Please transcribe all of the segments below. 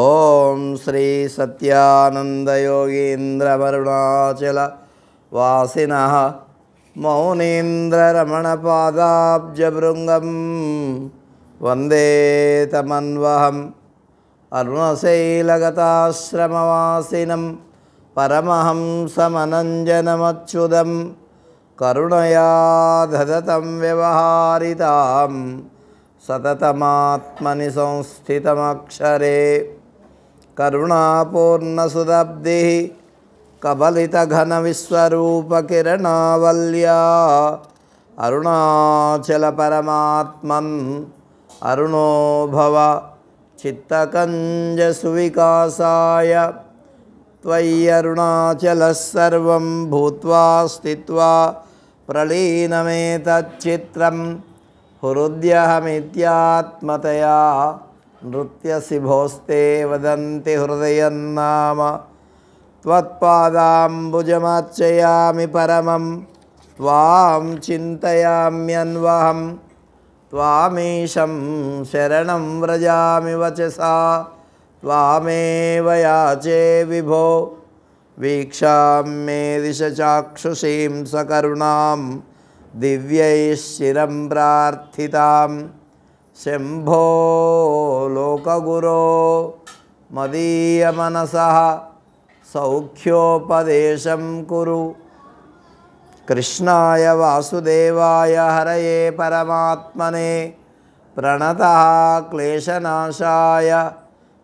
ఓం శ్రీ సత్యానంద యోగీంద్ర వరుణాచల వాసినః మౌనీంద్ర రమణ పాదాబ్జ భృంగం వందే తమన్వహం అరుణశైలగతాశ్రమవాసినం పరమహంసమనంజనమచ్యుతం కరుణయా దదతం వ్యవహారితాం సతతమాత్మని సంస్థితమక్షరే కరుణాపూర్ణసుదబ్ధిః కబలితఘనవిశ్వరూపకిరణావల్యా అరుణాచల పరమాత్మన్ అరుణో భవ చిత్తకంజసువికాసాయ త్వయ్యరుణాచలः సర్వం భూత్వా స్థిత్వా ప్రలీనమేతచ్చిత్రం హృద్యహమిత్యాత్మతయా నృత్యసి భోస్తే వదంతి హృదయన్నామ త్వత్పాదాంబుజమర్చయామి పరమం త్వాం చింతయామ్యన్వహం త్వామీశం శరణం వ్రజామి వచసా త్వామేవ యాచే విభో వీక్షామ్మే దిశ చాక్షుషీం సకరుణాం దివ్యైశ్చిరం ప్రార్థితాం శంభో లోకగురో మదీయమనసః సౌఖ్యోపదేశం కురు కృష్ణాయ వాసుదేవాయ హరయే పరమాత్మనే ప్రణతః క్లేశనాశాయ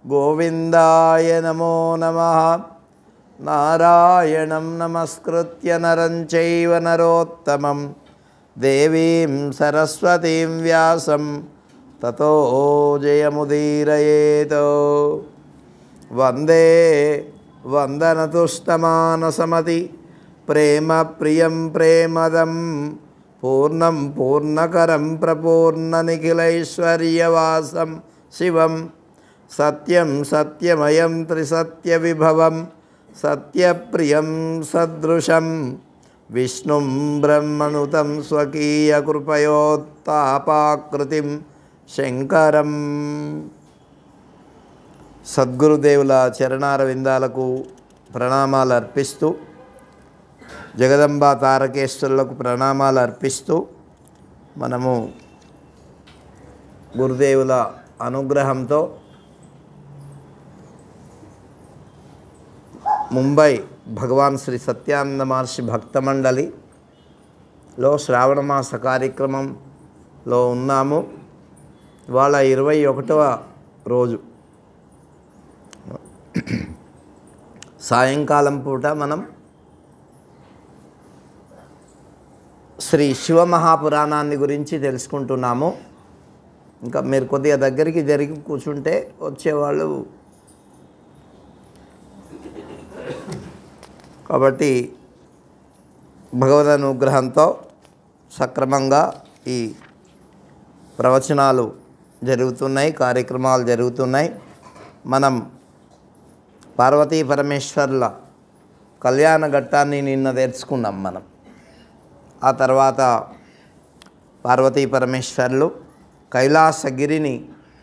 గోవిందాయ నమో నమః నారాయణం నమస్కృత్య నరం చైవ నరోత్తమం దేవీం సరస్వతీం వ్యాసం తతో జయముదీరయేత్ వందే వందనతుష్టమానసమతి ప్రేమ ప్రియం ప్రేమదం పూర్ణం పూర్ణకరం ప్రపూర్ణనిఖిలైశ్వర్యవాసం శివం సత్యం సత్యమయం త్రిసత్యవిభవం సత్యప్రియం సదృశం విష్ణుం బ్రహ్మణుతం స్వకీయకృపయోత్తాపాకృతిం శంకరం. సద్గురుదేవుల చరణారవిందాలకు ప్రణామాలు అర్పిస్తూ, జగదంబా తారకేశ్వరులకు ప్రణామాలు అర్పిస్తూ, మనము గురుదేవుల అనుగ్రహంతో ముంబై భగవాన్ శ్రీ సత్యానంద మహర్షి భక్త మండలిలో శ్రావణమాస కార్యక్రమంలో ఉన్నాము. ఇవాళ 21వ రోజు సాయంకాలం పూట మనం శ్రీ శివమహాపురాణాన్ని గురించి తెలుసుకుంటున్నాము. ఇంకా మీరు కొద్దిగా దగ్గరికి జరిగి కూర్చుంటే వచ్చేవాళ్ళు. కాబట్టి భగవద్ అనుగ్రహంతో సక్రమంగా ఈ ప్రవచనాలు జరుగుతున్నాయి, కార్యక్రమాలు జరుగుతున్నాయి. మనం పార్వతీ పరమేశ్వర్ల కళ్యాణ ఘట్టాన్ని నిన్న తెలుసుకున్నాం. మనం ఆ తర్వాత పార్వతీ పరమేశ్వర్లు కైలాసగిరిని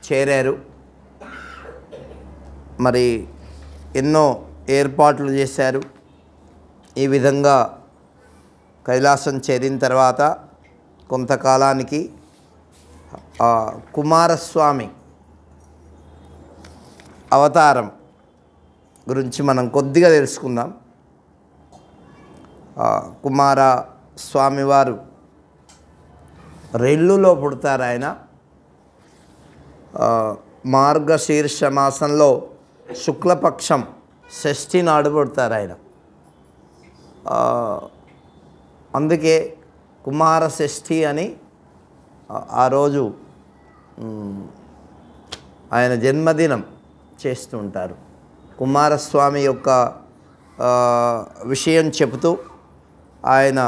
చేరారు. మరి ఎన్నో ఏర్పాట్లు చేశారు. ఈ విధంగా కైలాసం చేరిన తర్వాత కొంతకాలానికి కుమారస్వామి అవతారం గురించి మనం కొద్దిగా తెలుసుకుందాం. కుమార స్వామివారు రెల్లులో పుడతారు. ఆయన మార్గశీర్ష మాసంలో శుక్లపక్షం షష్ఠి నాడు పుడతారు ఆయన. అందుకే కుమార షష్ఠి అని ఆ రోజు ఆయన జన్మదినం చేస్తుంటారు. కుమారస్వామి యొక్క విషయం చెబుతూ ఆయన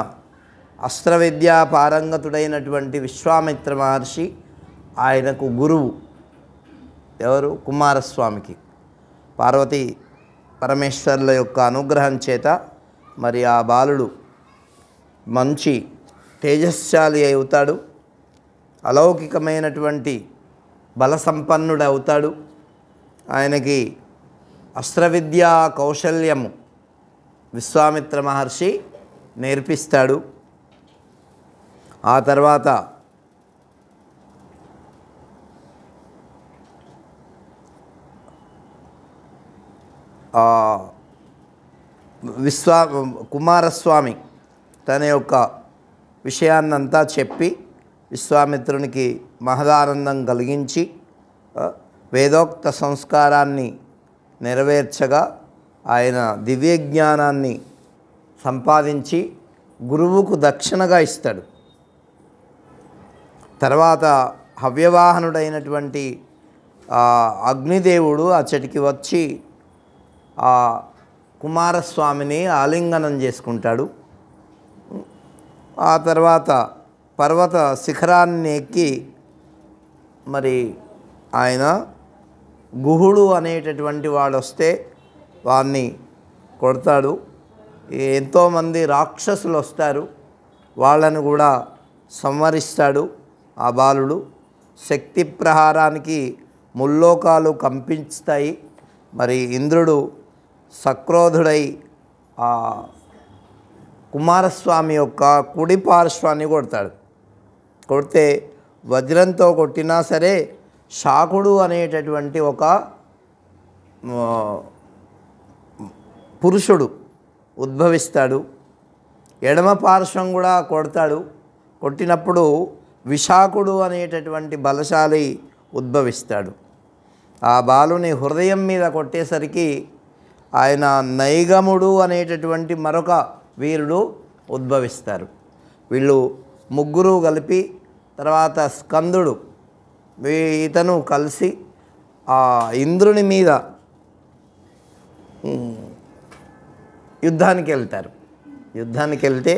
అస్త్రవిద్యా పారంగతుడైనటువంటి విశ్వామిత్ర మహర్షి ఆయనకు గురువు. ఎవరు? కుమారస్వామికి. పార్వతీ పరమేశ్వరుల యొక్క అనుగ్రహం చేత మరి ఆ బాలుడు మంచి తేజస్శాలి అవుతాడు, అలౌకికమైనటువంటి బలసంపన్నుడు అవుతాడు. ఆయనకి అస్త్రవిద్యా కౌశల్యము విశ్వామిత్ర మహర్షి నేర్పిస్తాడు. ఆ తర్వాత కుమారస్వామి తన యొక్క విషయాన్నంతా చెప్పి విశ్వామిత్రునికి మహదానందం కలిగించి వేదోక్త సంస్కారాన్ని నెరవేర్చగా ఆయన దివ్యజ్ఞానాన్ని సంపాదించి గురువుకు దక్షిణగా ఇస్తాడు. తర్వాత హవ్యవాహనుడైనటువంటి అగ్నిదేవుడు అచ్చటికి వచ్చి ఆ కుమారస్వామిని ఆలింగనం చేసుకుంటాడు. ఆ తర్వాత పర్వత శిఖరాన్ని ఎక్కి మరి ఆయన గుహుడు అనేటటువంటి వాడు వస్తే వాడిని కొడతాడు. ఎంతోమంది రాక్షసులు వస్తారు, వాళ్ళను కూడా సంహరిస్తాడు ఆ బాలుడు. శక్తి ప్రహారానికి ముల్లోకాలు కంపించుతాయి. మరి ఇంద్రుడు సక్రోధుడై ఆ కుమారస్వామి యొక్క కుడి పార్శ్వాన్ని కొడతాడు. కొడితే వజ్రంతో కొట్టినా సరే శాకుడు అనేటటువంటి ఒక పురుషుడు ఉద్భవిస్తాడు. ఎడమ పార్శ్వం కూడా కొడతాడు. కొట్టినప్పుడు విశాఖుడు అనేటటువంటి బలశాలి ఉద్భవిస్తాడు. ఆ బాలుని హృదయం మీద కొట్టేసరికి ఆయన నైగముడు అనేటటువంటి మరొక వీరుడు ఉద్భవిస్తారు. వీళ్ళు ముగ్గురు కలిపి తర్వాత స్కందుడు ఇతను కలిసి ఆ ఇంద్రుని మీద యుద్ధానికి వెళ్తారు. యుద్ధానికి వెళ్తే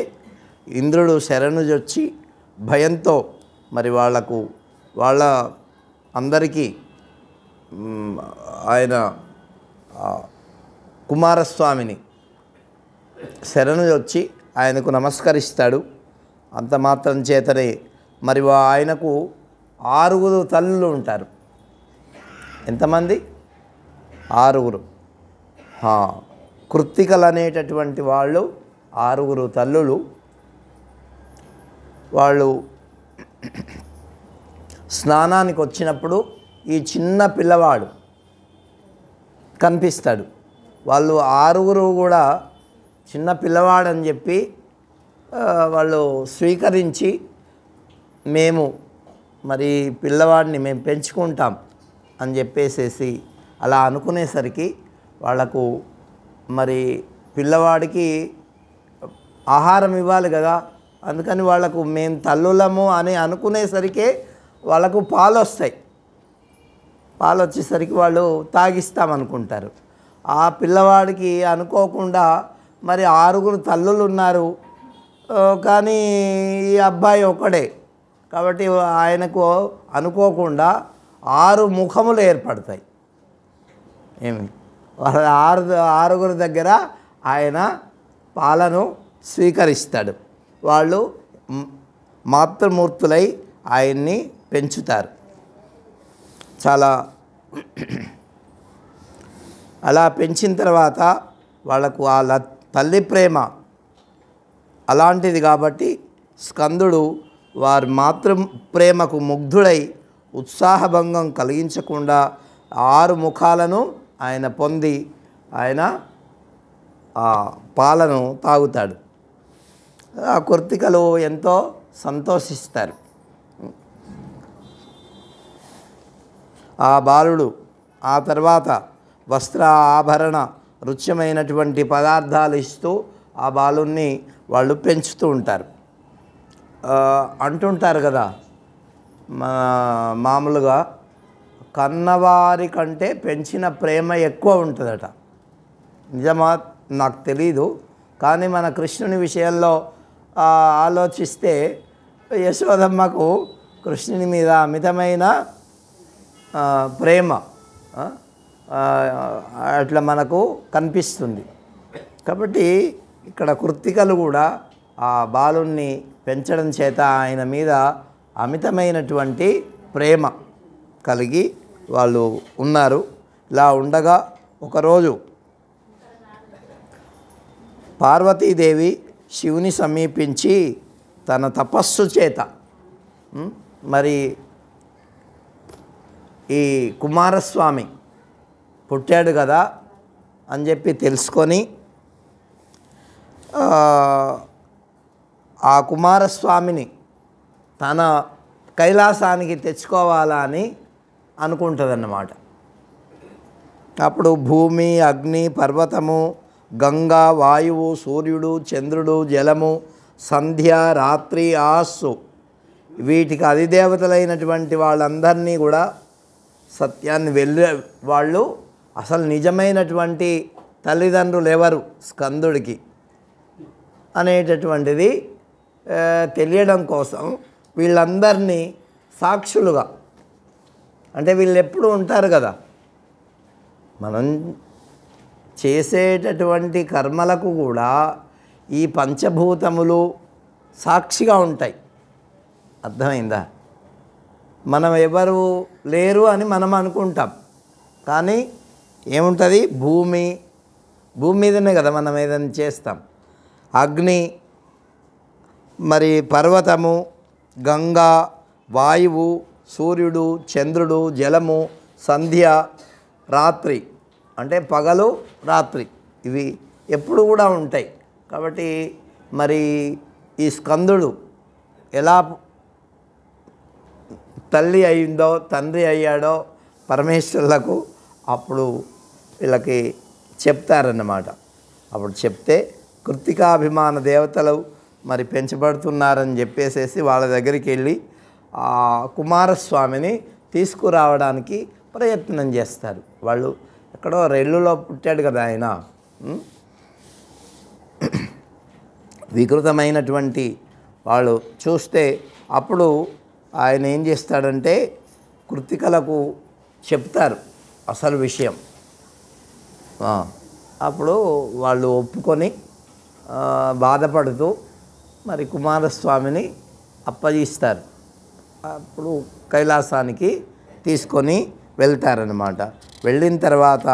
ఇంద్రుడు శరణుజొచ్చి భయంతో మరి వాళ్ళ అందరికీ ఆయన కుమారస్వామిని శరణుజొచ్చి ఆయనకు నమస్కరిస్తాడు. అంత మాత్రం చేతనే మరి ఆయనకు 6 తల్లులు ఉంటారు. ఎంతమంది? 6. కృత్తికలు అనేటటువంటి వాళ్ళు 6 తల్లులు. వాళ్ళు స్నానానికి వచ్చినప్పుడు ఈ చిన్న పిల్లవాడు కనిపిస్తాడు. వాళ్ళు 6 కూడా చిన్న పిల్లవాడని చెప్పి వాళ్ళు స్వీకరించి మేము మరి పిల్లవాడిని మేము పెంచుకుంటాం అని చెప్పేసేసి అలా అనుకునేసరికి వాళ్లకు మరి పిల్లవాడికి ఆహారం ఇవ్వాలి కదా, అందుకని వాళ్లకు మేము తల్లులము అని అనుకునేసరికే వాళ్ళకు పాలు వస్తాయి. పాలు వచ్చేసరికి వాళ్ళు తాగిస్తామనుకుంటారు. ఆ పిల్లవాడికి అనుకోకుండా మరి 6 తల్లులు ఉన్నారు, కానీ ఈ అబ్బాయి ఒకడే కాబట్టి ఆయనకు అనుకోకుండా 6 ముఖములు ఏర్పడతాయి. ఏమి వాళ్ళ 6 దగ్గర ఆయన పాలను స్వీకరిస్తాడు. వాళ్ళు మాతృమూర్తులై ఆయన్ని పెంచుతారు. చాలా అలా పెంచిన తర్వాత వాళ్ళకు ఆ తల్లి ప్రేమ అలాంటిది కాబట్టి స్కందుడు వారి మాతృ ప్రేమకు ముగ్ధుడై ఉత్సాహభంగం కలిగించకుండా 6 ముఖాలను ఆయన పొంది ఆయన ఆ పాలను తాగుతాడు. ఆ కృత్తికలు ఎంతో సంతోషిస్తారు. ఆ బాలుడు ఆ తర్వాత వస్త్ర ఆభరణ రుచ్యమైనటువంటి పదార్థాలు ఇస్తూ ఆ బాలుని వాళ్ళు పెంచుతూ ఉంటారు. అంటుంటారు కదా మామూలుగా కన్నవారి కంటే పెంచిన ప్రేమ ఎక్కువ ఉంటుందట. నిజమా నాకు తెలీదు, కానీ మన కృష్ణుని విషయంలో ఆలోచిస్తే యశోదమ్మకు కృష్ణుని మీద అమితమైన ప్రేమ అట్లా మనకు కనిపిస్తుంది. కాబట్టి ఇక్కడ కృత్తికలు కూడా ఆ బాలుని పెంచడం చేత ఆయన మీద అమితమైనటువంటి ప్రేమ కలిగి వాళ్ళు ఉన్నారు. ఇలా ఉండగా ఒకరోజు పార్వతీదేవి శివుని సమీపించి తన తపస్సు చేత మరి ఈ కుమారస్వామి పుట్టాడు కదా అని చెప్పి తెలుసుకొని ఆ కుమారస్వామిని తన కైలాసానికి తెచ్చుకోవాలా అని అనుకుంటుందన్నమాట. అప్పుడు భూమి, అగ్ని, పర్వతము, గంగా, వాయువు, సూర్యుడు, చంద్రుడు, జలము, సంధ్య, రాత్రి, ఆస్సు వీటికి అధిదేవతలైనటువంటి వాళ్ళందరినీ కూడా సత్యాన్ని వాళ్ళు అసలు నిజమైనటువంటి తల్లిదండ్రులు ఎవరు స్కందుడికి అనేటటువంటిది తెలియడం కోసం వీళ్ళందరినీ సాక్షులుగా, అంటే వీళ్ళు ఎప్పుడు ఉంటారు కదా, మనం చేసేటటువంటి కర్మలకు కూడా ఈ పంచభూతములు సాక్షిగా ఉంటాయి. అర్థమైందా? మనం ఎవరు లేరు అని మనం అనుకుంటాం, కానీ ఏముంటుంది, భూమి మీదనే కదా మనం ఏదైనా చేస్తాం. అగ్ని, మరి పర్వతము, గంగా, వాయువు, సూర్యుడు, చంద్రుడు, జలము, సంధ్య, రాత్రి అంటే పగలు రాత్రి, ఇవి ఎప్పుడు కూడా ఉంటాయి. కాబట్టి మరి ఈ స్కందుడు ఎలా తల్లి అయిందో తండ్రి అయ్యాడో పరమేశ్వరులకు అప్పుడు వీళ్ళకి చెప్తారన్నమాట. అప్పుడు చెప్తే కృత్తికాభిమాన దేవతలు మరి పెంచబడుతున్నారని చెప్పేసేసి వాళ్ళ దగ్గరికి వెళ్ళి ఆ కుమారస్వామిని తీసుకురావడానికి ప్రయత్నం చేస్తారు. వాళ్ళు ఎక్కడో రెల్లులో పుట్టాడు కదా ఆయన, వికృతమైనటువంటి వాళ్ళు చూస్తే అప్పుడు ఆయన ఏం చేస్తాడంటే కృత్తికలకు చెప్తారు అసలు విషయం. అప్పుడు వాళ్ళు ఒప్పుకొని బాధపడుతూ మరి కుమారస్వామిని అప్పగిస్తారు. అప్పుడు కైలాసానికి తీసుకొని వెళ్తారన్నమాట. వెళ్ళిన తర్వాత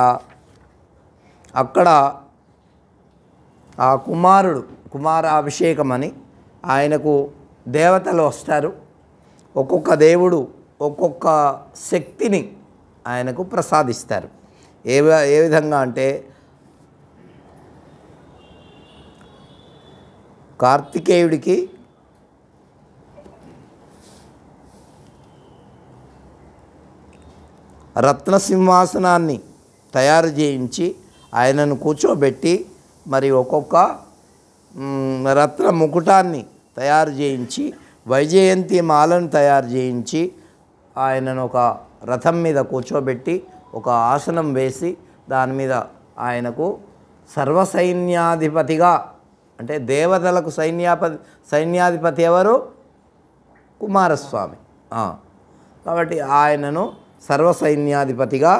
అక్కడ ఆ కుమారాభిషేకం అని ఆయనకు దేవతలు వస్తారు. ఒక్కొక్క దేవుడు ఒక్కొక్క శక్తిని ఆయనకు ప్రసాదిస్తారు. ఏ విధంగా అంటే కార్తికేయుడికి రత్నసింహాసనాన్ని తయారు చేయించి ఆయనను కూర్చోబెట్టి మరి ఒక్కొక్క రత్న ముకుటాన్ని తయారు చేయించి వైజయంతి మాలను తయారు చేయించి ఆయనను ఒక రథం మీద కూర్చోబెట్టి ఒక ఆసనం వేసి దాని మీద ఆయనకు సర్వసైన్యాధిపతిగా, అంటే దేవతలకు సైన్యాధిపతి ఎవరు? కుమారస్వామి. కాబట్టి ఆయనను సర్వసైన్యాధిపతిగా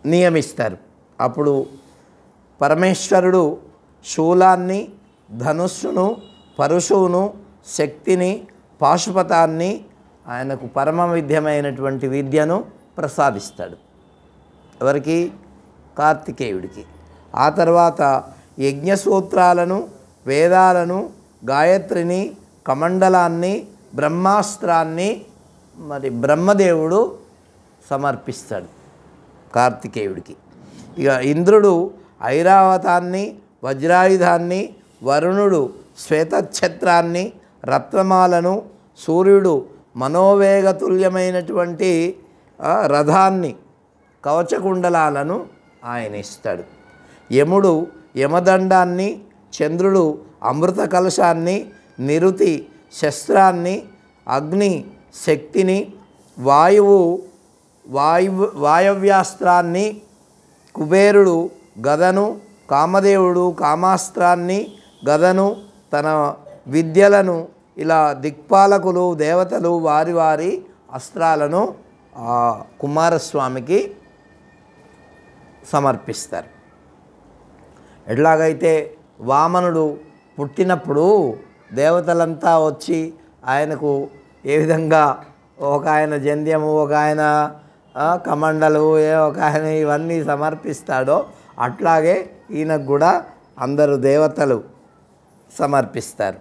నియమిస్తారు. అప్పుడు పరమేశ్వరుడు శూలాన్ని, ధనుస్సును, పరశువును, శక్తిని, పాశుపతాన్ని, ఆయనకు పరమ విద్యమైనటువంటి విద్యను ప్రసాదిస్తాడు. ఎవరికి? కార్తికేయుడికి. ఆ తర్వాత యజ్ఞసూత్రాలను, వేదాలను, గాయత్రిని, కమండలాన్ని, బ్రహ్మాస్త్రాన్ని మరి బ్రహ్మదేవుడు సమర్పిస్తాడు కార్తికేయుడికి. ఇక ఇంద్రుడు ఐరావతాన్ని, వజ్రాయుధాన్ని, వరుణుడు శ్వేతఛత్రాన్ని, రత్నమాలను, సూర్యుడు మనోవేగతుల్యమైనటువంటి రథాన్ని కవచకుండలాలను ఆయన ఇస్తాడు. యముడు యమదండాన్ని, చంద్రుడు అమృత కలశాన్ని, నిరుతి శస్త్రాన్ని, అగ్ని శక్తిని, వాయవ్యాస్త్రాన్ని, కుబేరుడు గదను, కామదేవుడు కామాస్త్రాన్ని, గదను, తన విద్యలను, ఇలా దిక్పాలకులు దేవతలు వారి వారి అస్త్రాలను కుమారస్వామికి సమర్పిస్తారు. ఎట్లాగైతే వామనుడు పుట్టినప్పుడు దేవతలంతా వచ్చి ఆయనకు ఏ విధంగా ఒక ఆయన జంధ్యము, ఒక ఆయన కమండలు, ఒక ఆయన ఇవన్నీ సమర్పిస్తాడో అట్లాగే ఈయనకు కూడా అందరూ దేవతలు సమర్పిస్తారు.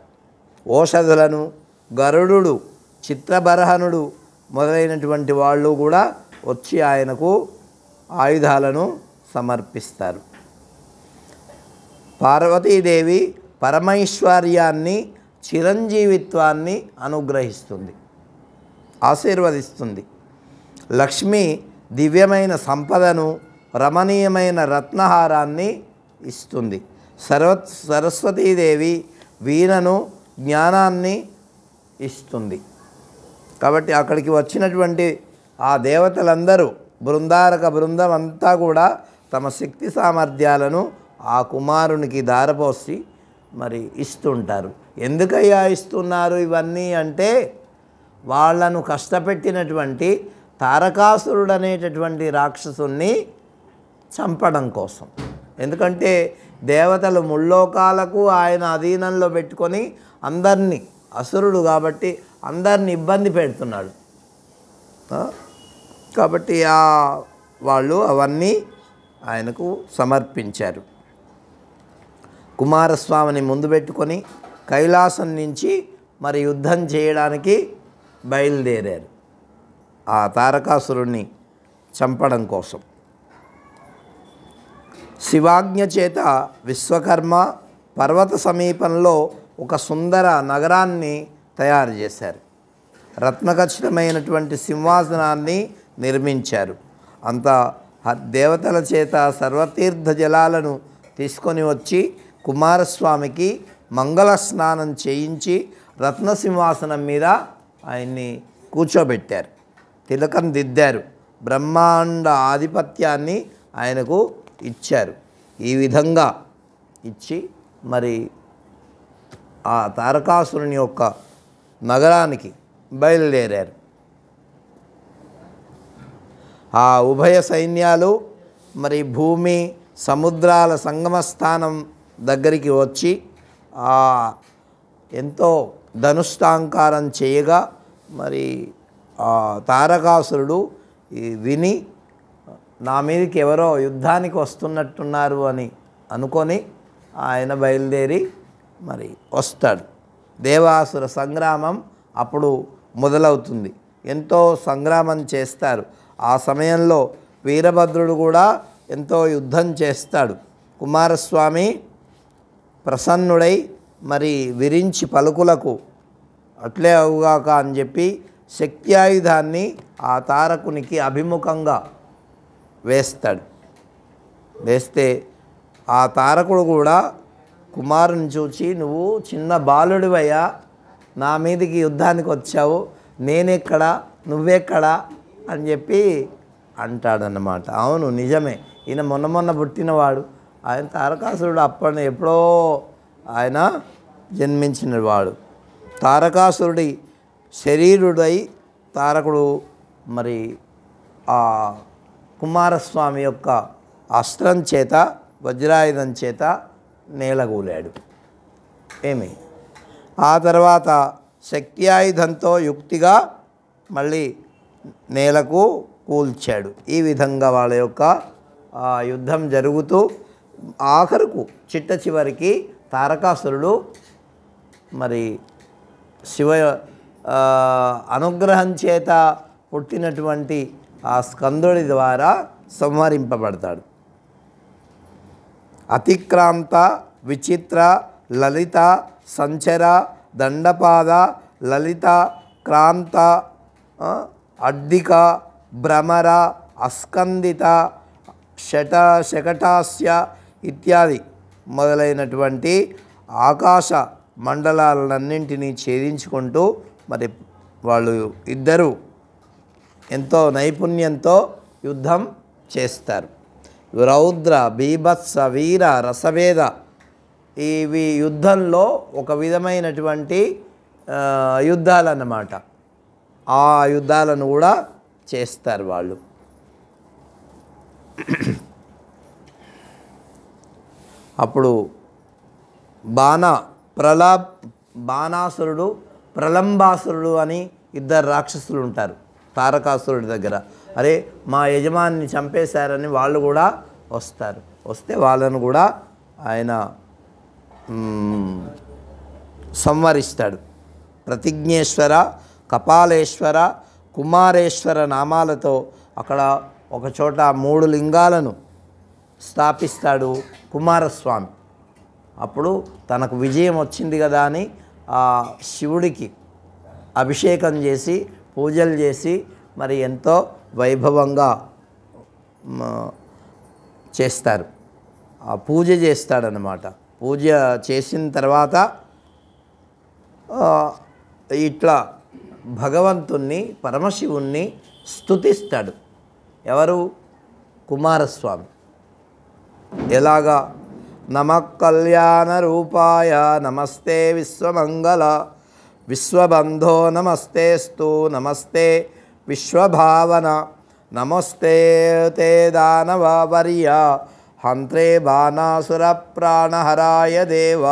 ఓషధులను, గరుడు, చిత్రబరహనుడు మొదలైనటువంటి వాళ్ళు కూడా వచ్చి ఆయనకు ఆయుధాలను సమర్పిస్తారు. పార్వతీదేవి పరమైశ్వర్యాన్ని, చిరంజీవిత్వాన్ని అనుగ్రహిస్తుంది, ఆశీర్వదిస్తుంది. లక్ష్మి దివ్యమైన సంపదను, రమణీయమైన రత్నహారాన్ని ఇస్తుంది. సరస్వతీదేవి వీణను, జ్ఞానాన్ని ఇస్తుంది. కాబట్టి అక్కడికి వచ్చినటువంటి ఆ దేవతలందరూ బృందం అంతా కూడా తమ శక్తి సామర్థ్యాలను ఆ కుమారునికి ధారపోసి మరి ఇస్తుంటారు. ఎందుకయ్యా ఇస్తున్నారు ఇవన్నీ అంటే, వాళ్ళను కష్టపెట్టినటువంటి తారకాసురుడు అనేటటువంటి రాక్షసుని చంపడం కోసం. ఎందుకంటే దేవతలు ముల్లోకాలకు ఆయన అధీనంలో పెట్టుకొని అందరినీ, అసురుడు కాబట్టి అందరిని ఇబ్బంది పెడుతున్నాడు. కాబట్టి వాళ్ళు అవన్నీ ఆయనకు సమర్పించారు. కుమారస్వామిని ముందు పెట్టుకొని కైలాసం నుంచి మరి యుద్ధం చేయడానికి బయలుదేరారు ఆ తారకాసురుణ్ణి చంపడం కోసం. శివాజ్ఞ చేత విశ్వకర్మ పర్వత సమీపంలో ఒక సుందర నగరాన్ని తయారు చేశారు. రత్నఖచ్చితమైనటువంటి సింహాసనాన్ని నిర్మించారు. అంత దేవతల చేత సర్వతీర్థ జలాలను తీసుకొని వచ్చి కుమారస్వామికి మంగళ స్నానం చేయించి రత్న సింహాసనం మీద ఆయన్ని కూర్చోబెట్టారు, తిలకం దిద్దారు, బ్రహ్మాండ ఆధిపత్యాన్ని ఆయనకు ఇచ్చారు. ఈ విధంగా ఇచ్చి మరి ఆ తారకాసురుని యొక్క నగరానికి బయలుదేరారు. ఆ ఉభయ సైన్యాలు మరి భూమి సముద్రాల సంగమ స్థానం దగ్గరికి వచ్చి ఎంతో ధనుష్టాంకారం చేయగా మరి ఆ తారకాసురుడు విని నా మీదకి ఎవరో యుద్ధానికి వస్తున్నట్టున్నారు అని అనుకొని ఆయన బయలుదేరి మరి వస్తాడు. దేవాసుర సంగ్రామం అప్పుడు మొదలవుతుంది. ఎంతో సంగ్రామం చేస్తారు. ఆ సమయంలో వీరభద్రుడు కూడా ఎంతో యుద్ధం చేస్తాడు. కుమారస్వామి ప్రసన్నుడై మరి విరించి పలుకులకు అట్లే అవుగాక అని చెప్పి శక్తి ఆయుధాన్ని ఆ తారకునికి అభిముఖంగా వేస్తాడు. వేస్తే ఆ తారకుడు కూడా కుమారుని చూచి, నువ్వు చిన్న బాలుడివయ్యా, నా మీదికి యుద్ధానికి వచ్చావు, నేనెక్కడా నువ్వెక్కడా అని చెప్పి అంటాడన్నమాట. అవును, నిజమే, ఈయన మొన్న పుట్టినవాడు, ఆయన తారకాసురుడు ఎప్పుడో ఆయన జన్మించినవాడు. తారకాసురుడి శరీరుడై తారకుడు మరి ఆ కుమారస్వామి యొక్క అస్త్రం చేత, వజ్రాయుధం చేత నేలగూలాడు. ఆ తర్వాత శక్తి ఆయుధంతో యుక్తిగా మళ్ళీ నేలకు కూల్చాడు. ఈ విధంగా వాళ్ళ యొక్క యుద్ధం జరుగుతూ ఆఖరుకు చిట్ట చివరికి తారకాసురుడు మరి శివ అనుగ్రహం చేత పుట్టినటువంటి ఆ స్కందుడి ద్వారా సంహరింపబడతాడు. అతిక్రాంత, విచిత్ర, లలిత, సంచర, దండపాద, లలిత, క్రాంత, అడ్డిక, భ్రమర అస్కందిత శకటాస్య ఇత్యాది మొదలైనటువంటి ఆకాశ మండలాలన్నింటినీ ఛేదించుకుంటూ మరి వాళ్ళు ఇద్దరు ఎంతో నైపుణ్యంతో యుద్ధం చేస్తారు. రౌద్ర బీభత్స వీర రసవేద ఇవి యుద్ధంలో ఒక విధమైనటువంటి యుద్ధాలన్నమాట. ఆ యుద్ధాలను కూడా చేస్తారు వాళ్ళు. అప్పుడు బాణాసురుడు ప్రలంబాసురుడు అని ఇద్దరు రాక్షసులు ఉంటారు తారకాసురుడి దగ్గర. అరే మా యజమాని చంపేశారని వాళ్ళు కూడా వస్తారు. వస్తే వాళ్ళను కూడా ఆయన సంవరిస్తాడు. ప్రతిజ్ఞేశ్వర, కపాలేశ్వర, కుమారేశ్వర నామాలతో అక్కడ ఒక చోట 3 లింగాలను స్థాపిస్తాడు కుమారస్వామి. అప్పుడు తనకు విజయం వచ్చింది కదా అని ఆ శివుడికి అభిషేకం చేసి పూజలు చేసి మరి ఎంతో వైభవంగా చేస్తారు. ఆ పూజ చేస్తాడనమాట. పూజ చేసిన తర్వాత ఇట్లా భగవంతుణ్ణి పరమశివుణ్ణి స్తుతిస్తాడు. ఎవరు? కుమారస్వామి. ఎలాగా? నమః కళ్యాణ రూపాయ నమస్తే విశ్వమంగళ విశ్వబంధో నమస్తేస్తు నమస్తే విశ్వభావన నమస్తే తే దానవవర్య హంత్రే బాణాసుర ప్రాణహరాయ దేవ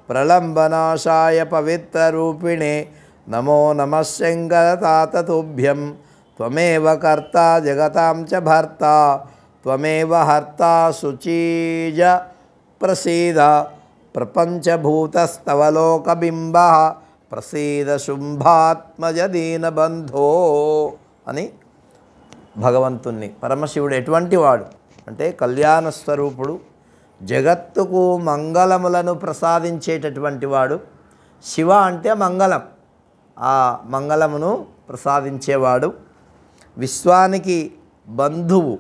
ప్రలంబనాశాయ పవిత్రరూపిణే నమో నమః శంకరతాత తుభ్యం త్వమేవ కర్తా జగతాం చ భర్తా త్వమేవ హర్తా శుచీజ ప్రసీద ప్రపంచభూతస్తవలోకబింబః ప్రసీద శుంభాత్మజ దీనబంధో అని భగవంతుణ్ణి. పరమశివుడు ఎటువంటి వాడు అంటే కళ్యాణ స్వరూపుడు, జగత్తుకు మంగళములను ప్రసాదించేటటువంటి వాడు. శివ అంటే మంగళం, ఆ మంగళమును ప్రసాదించేవాడు. విశ్వానికి బంధువు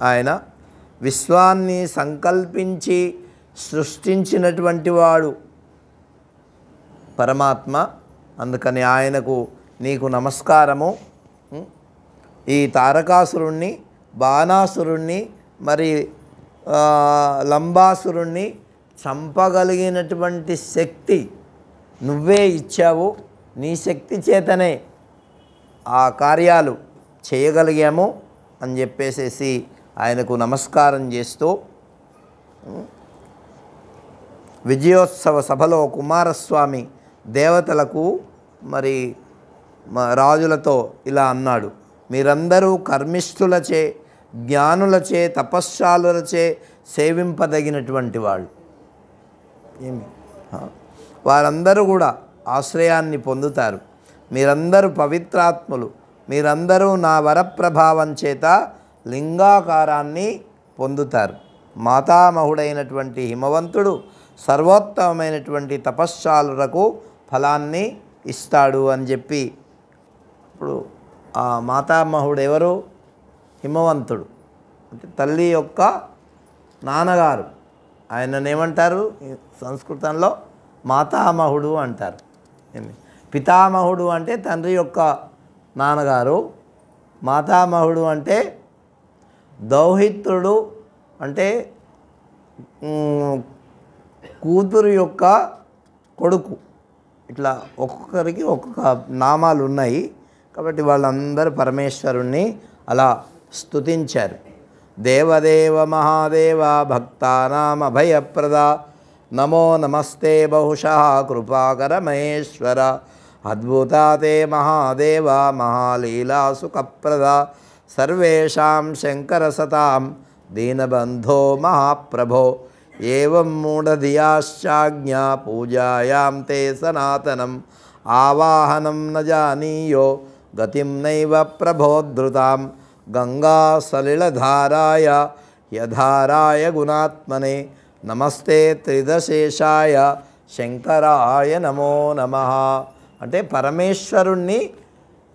ఆయన. విశ్వాన్ని సంకల్పించి సృష్టించినటువంటి వాడు పరమాత్మ. అందుకని ఆయనకు నీకు నమస్కారము. ఈ తారకాసురుణ్ణి, బాణాసురుణ్ణి, మరి లంబాసురుణ్ణి చంపగలిగినటువంటి శక్తి నువ్వే ఇచ్చావు. నీ శక్తి చేతనే ఆ కార్యాలు చేయగలిగాము అని చెప్పేసేసి ఆయనకు నమస్కారం చేస్తూ విజయోత్సవ సభలో కుమారస్వామి దేవతలకు మరి రాజులతో ఇలా అన్నాడు: మీరందరూ కర్మిష్ఠులచే, జ్ఞానులచే, తపశ్శాలులచే సేవింపదగినటువంటి వాళ్ళు. వారందరూ కూడా ఆశ్రయాన్ని పొందుతారు. మీరందరూ పవిత్రాత్ములు. మీరందరూ నా వరప్రభావం చేత లింగాకారాన్ని పొందుతారు. మాతామహుడైనటువంటి హిమవంతుడు సర్వోత్తమమైనటువంటి తపశ్శాలులకు ఫలాన్ని ఇస్తాడు అని చెప్పి, ఇప్పుడు ఆ మాతామహుడు ఎవరు? హిమవంతుడు అంటే తల్లి యొక్క నాన్నగారు. ఆయనను ఏమంటారు సంస్కృతంలో? మాతామహుడు అంటారు. పితామహుడు అంటే తండ్రి యొక్క నాన్నగారు. మాతామహుడు అంటే దౌహిత్రుడు, అంటే కూతురు యొక్క కొడుకు. ఇట్లా ఒక్కొక్కరికి ఒక్కొక్క నామాలు ఉన్నాయి. కాబట్టి వాళ్ళందరూ పరమేశ్వరుణ్ణి అలా స్తుతించారు. దేవదేవ మహాదేవ భక్తానాం అభయప్రద నమో నమస్తే బహుశః కృపాకర మహేశ్వర అద్భుతాతే మహాదేవ మహాలీలా సుఖప్రద సర్వేషాం శంకర సతాం దీనబంధో మహాప్రభో ఏవం మూఢధియాశ్చాజ్ఞా పూజాయాం తే సనాతనం ఆవాహనం న జానీయో గతిం నైవ ప్రభోద్ధృతాం గంగా సలిలధారాయ యధారాయ గుణాత్మనే నమస్తే త్రిదశేషాయ శంకరాయ నమో నమః. అంటే పరమేశ్వరుణ్ణి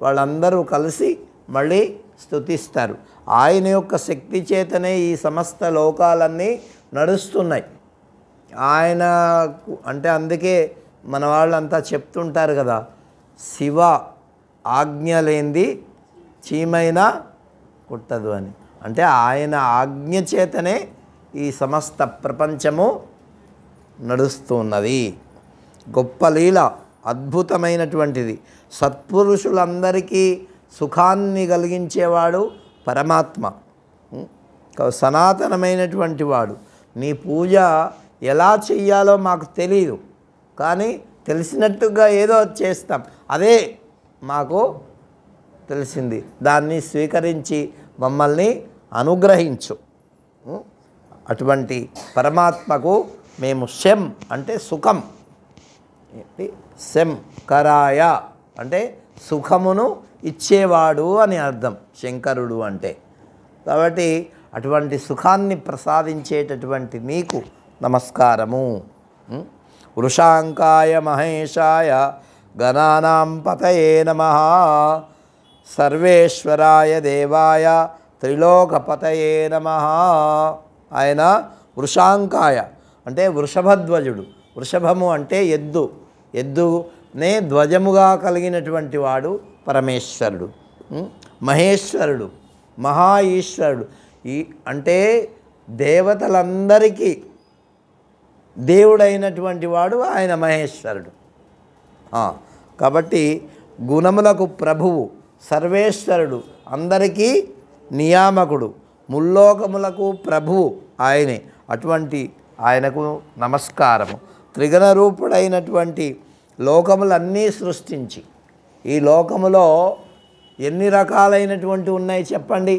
వాళ్ళందరూ కలిసి మళ్ళీ స్తుతిస్తారు. ఆయన యొక్క శక్తి చేతనే ఈ సమస్త లోకాలన్నీ నడుస్తున్నాయి. ఆయన అంటే అందుకే మన వాళ్ళంతా చెప్తుంటారు కదా, శివ ఆజ్ఞ లేనిది చీమైనా కుట్టదు అని. అంటే ఆయన ఆజ్ఞ చేతనే ఈ సమస్త ప్రపంచము నడుస్తున్నది. గొప్ప లీల, అద్భుతమైనటువంటిది. సత్పురుషులందరికీ సుఖాన్ని కలిగించేవాడు పరమాత్మ, సనాతనమైనటువంటి వాడు. నీ పూజ ఎలా చెయ్యాలో మాకు తెలియదు, కానీ తెలిసినట్టుగా ఏదో చేస్తాం, అదే మాకు తెలిసింది, దాన్ని స్వీకరించి మమ్మల్ని అనుగ్రహించు. అటువంటి పరమాత్మకు మేము శం అంటే సుఖం, శం కరాయ అంటే సుఖమును ఇచ్చేవాడు అని అర్థం శంకరుడు అంటే. కాబట్టి అటువంటి సుఖాన్ని ప్రసాదించేటటువంటి నీకు నమస్కారము. వృషాంకాయ మహేశాయ గణానాం పతయే నమః సర్వేశ్వరాయ దేవాయ త్రిలోకపతయే నమః. ఆయన వృషాంకాయ అంటే వృషభధ్వజుడు. వృషభము అంటే ఎద్దు, ఎద్దునే ధ్వజముగా కలిగినటువంటి వాడు పరమేశ్వరుడు. మహేశ్వరుడు, మహా ఈశ్వరుడు. ఈ అంటే దేవతలందరికీ దేవుడైనటువంటి వాడు ఆయన మహేశ్వరుడు. కాబట్టి గుణములకు ప్రభువు, సర్వేశ్వరుడు, అందరికీ నియామకుడు, ముల్లోకములకు ప్రభువు ఆయనే. అటువంటి ఆయనకు నమస్కారము. త్రిగుణ రూపుడైనటువంటి లోకములన్నీ సృష్టించి, ఈ లోకములో ఎన్ని రకాలైనటువంటి ఉన్నాయి చెప్పండి?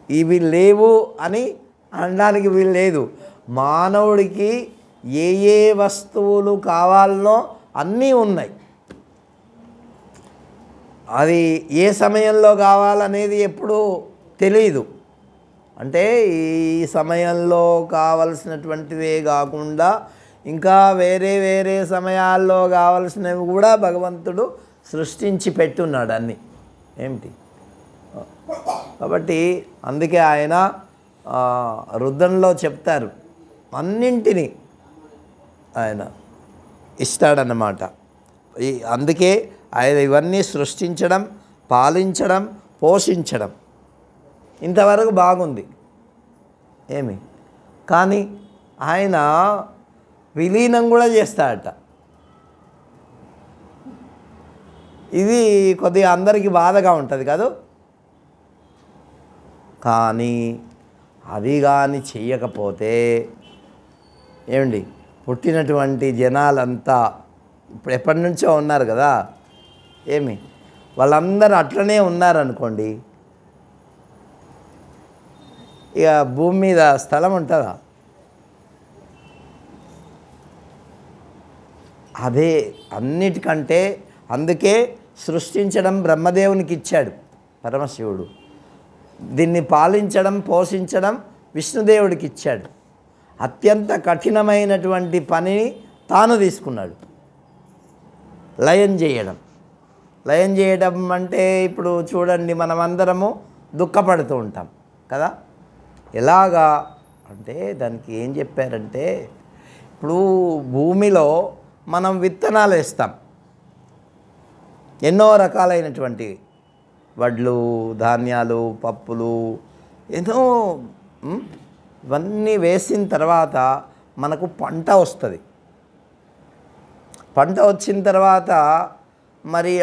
ఇవి లేవు అని అనడానికి వీలు లేదు. మానవుడికి ఏ ఏ వస్తువులు కావాలనో అన్నీ ఉన్నాయి. అది ఏ సమయంలో కావాలనేది ఎప్పుడూ తెలియదు. అంటే ఈ సమయంలో కావలసినటువంటివే కాకుండా ఇంకా వేరే వేరే సమయాల్లో కావలసినవి కూడా భగవంతుడు సృష్టించి పెట్టున్నాడు అన్నీ. ఏమిటి? కాబట్టి అందుకే ఆయన రుద్రంలో చెప్తారు, అన్నింటినీ ఆయన ఇస్తాడన్నమాట. అందుకే ఆయన ఇవన్నీ సృష్టించడం, పాలించడం, పోషించడం ఇంతవరకు బాగుంది ఏమి. కానీ ఆయన విలీనం కూడా చేస్తాడట. ఇది కొద్దిగా అందరికీ బాధగా ఉంటుంది కాదు. కానీ అది కానీ చెయ్యకపోతే ఏమండి, పుట్టినటువంటి జనాలంతా ఇప్పుడు ఎప్పటి నుంచో ఉన్నారు కదా, ఏమి వాళ్ళందరూ అట్లనే ఉన్నారనుకోండి, ఇక భూమి మీద స్థలం ఉంటుందా? అదే అన్నిటికంటే అందుకే సృష్టించడం బ్రహ్మదేవునికి ఇచ్చాడు పరమశివుడు, దీన్ని పాలించడం, పోషించడం విష్ణుదేవుడికి ఇచ్చాడు. అత్యంత కఠినమైనటువంటి పనిని తాను తీసుకున్నాడు, లయం చేయడం. లయం చేయడం అంటే ఇప్పుడు చూడండి, మనమందరము దుఃఖపడుతూ ఉంటాం కదా. ఎలాగా అంటే దానికి ఏం చెప్పారంటే, ఇప్పుడు భూమిలో మనం విత్తనాలు వేస్తాం, ఎన్నో రకాలైనటువంటి వడ్లు, ధాన్యాలు, పప్పులు, ఎన్నో ఇవన్నీ వేసిన తర్వాత మనకు పంట వస్తుంది. పంట వచ్చిన తర్వాత మరి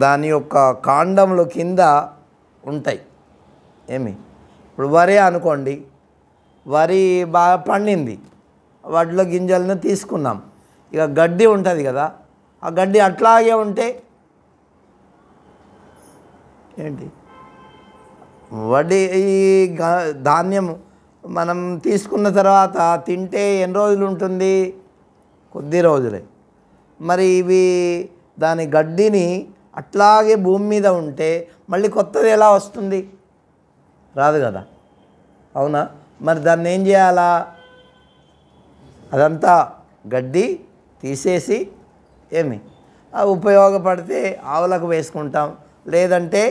దాని యొక్క కాండములు కింద ఉంటాయి. ఏమి ఇప్పుడు వరి అనుకోండి, వరి బాగా పండింది, వడ్ల గింజలను తీసుకున్నాం, ఇక గడ్డి ఉంటుంది కదా, ఆ గడ్డి అట్లాగే ఉంటే ఏంటి, వడ్డీ ఈ ధాన్యం మనం తీసుకున్న తర్వాత తింటే ఎన్ని రోజులు ఉంటుంది? కొద్ది రోజులే. మరి ఇవి దాని గడ్డిని అట్లాగే భూమి మీద ఉంటే మళ్ళీ కొత్తది ఎలా వస్తుంది? రాదు కదా, అవునా? మరి దాన్ని ఏం చేయాలా? అదంతా గడ్డి తీసేసి ఏమి ఉపయోగపడితే ఆవులకు వేసుకుంటాం, లేదంటే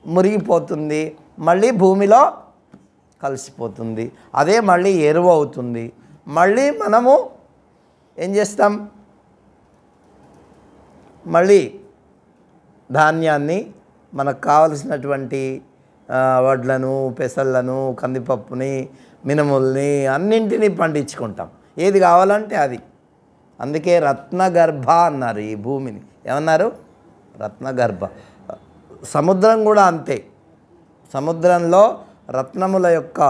మురిగిపోతుంది, మళ్ళీ భూమిలో కలిసిపోతుంది, అదే మళ్ళీ ఎరువు అవుతుంది. మళ్ళీ మనము ఏం చేస్తాం, మళ్ళీ ధాన్యాన్ని మనకు కావలసినటువంటి వడ్లను, పెసళ్ళను, కందిపప్పుని, మినుముల్ని అన్నింటినీ పండించుకుంటాం, ఏది కావాలంటే అది. అందుకే రత్నగర్భ అన్నారు ఈ భూమిని. ఏమన్నారు? రత్నగర్భ. సముద్రం కూడా అంతే. సముద్రంలో రత్నముల యొక్క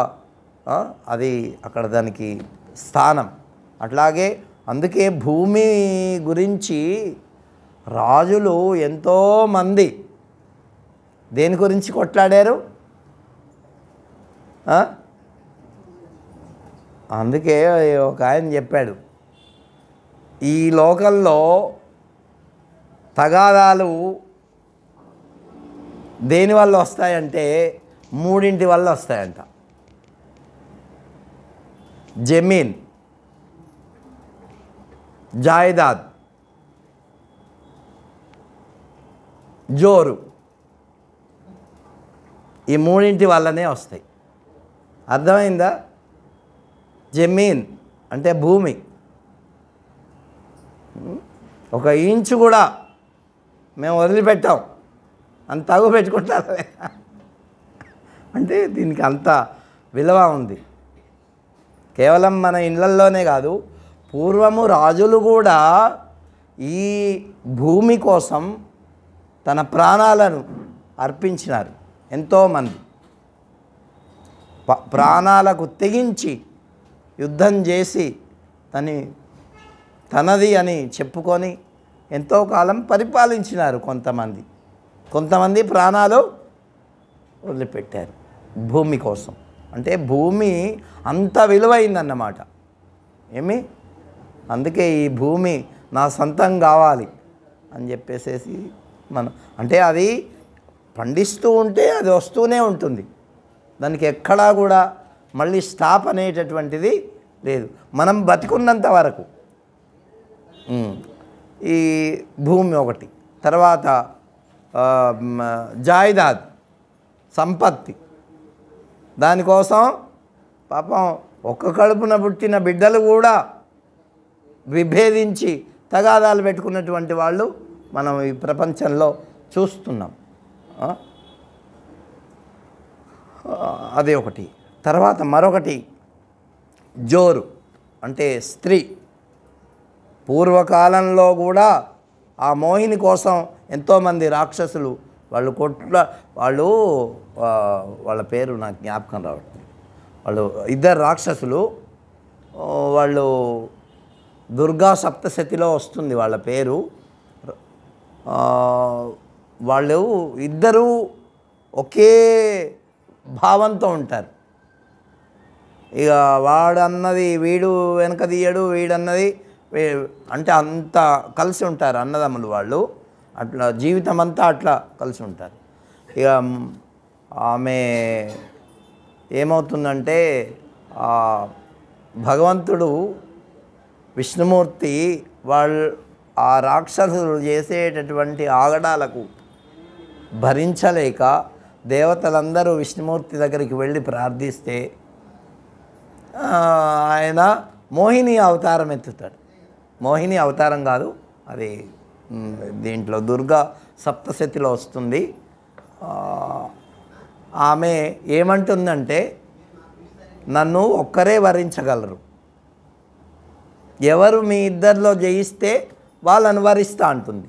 అది అక్కడ దానికి స్థానం. అట్లాగే అందుకే భూమి గురించి రాజులు ఎంతోమంది దేని గురించి కొట్లాడారు? అందుకే ఒక ఆయన చెప్పాడు, ఈ లోకంలో తగాదాలు దేనివల్ల వస్తాయంటే 3 వల్ల వస్తాయంట. జమీన్, జాయిదాద్, జోరు, ఈ 3 వల్లనే వస్తాయి. అర్థమైందా? జమీన్ అంటే భూమి, 1 ఇంచు కూడా మేము వదిలిపెట్టాం అంత తగు పెట్టుకుంటారు అంటే దీనికి అంత విలువ ఉంది. కేవలం మన ఇళ్ళల్లోనే కాదు, పూర్వము రాజులు కూడా ఈ భూమి కోసం తన ప్రాణాలను అర్పించినారు. ఎంతోమంది ప్రాణాలకు తెగించి యుద్ధం చేసి తనది అని చెప్పుకొని ఎంతో కాలం పరిపాలించినారు. కొంతమంది ప్రాణాలు వదిలిపెట్టారు భూమి కోసం. అంటే భూమి అంత విలువైందన్నమాట. అందుకే ఈ భూమి నా సొంతం కావాలి అని చెప్పేసేసి అంటే అది పండిస్తూ ఉంటే అది వస్తూనే ఉంటుంది, దానికి ఎక్కడా కూడా మళ్ళీ స్టాప్ అనేటటువంటిది లేదు. మనం బతికున్నంత వరకు ఈ భూమి ఒకటి. తర్వాత జాయిదాద్ సంపత్తి, దానికోసం పాపం ఒక్క కడుపున పుట్టిన బిడ్డలు కూడా విభేదించి తగాదాలు పెట్టుకున్నటువంటి వాళ్ళు మనం ఈ ప్రపంచంలో చూస్తున్నాం. అదే ఒకటి. తర్వాత మరొకటి జోరు అంటే స్త్రీ. పూర్వకాలంలో కూడా ఆ మోహిని కోసం ఎంతోమంది రాక్షసులు వాళ్ళ పేరు నాకు జ్ఞాపకం రావట్లేదు. వాళ్ళు 2 రాక్షసులు, వాళ్ళు దుర్గా సప్తశతిలో వస్తుంది వాళ్ళ పేరు. వాళ్ళు 2 ఒకే భావంతో ఉంటారు. ఇక వాడన్నది వీడు వెనక తీయడు, వీడన్నది అంటే అంత కలిసి ఉంటారు అన్నదమ్ములు వాళ్ళు. అట్లా జీవితం అంతా అట్లా కలిసి ఉంటారు. ఇక ఆమె ఏమవుతుందంటే భగవంతుడు విష్ణుమూర్తి ఆ రాక్షసులు చేసేటటువంటి ఆగడాలకు భరించలేక దేవతలందరూ విష్ణుమూర్తి దగ్గరికి వెళ్ళి ప్రార్థిస్తే ఆయన మోహిని అవతారం ఎత్తుతాడు. మోహిని అవతారం కాదు, అది దీంట్లో దుర్గా సప్తశతిలో వస్తుంది. ఆమె ఏమంటుందంటే, నన్ను ఒక్కరే వరించగలరు, ఎవరు మీ ఇద్దరిలో జయిస్తే వాళ్ళను వరిస్తా అంటుంది.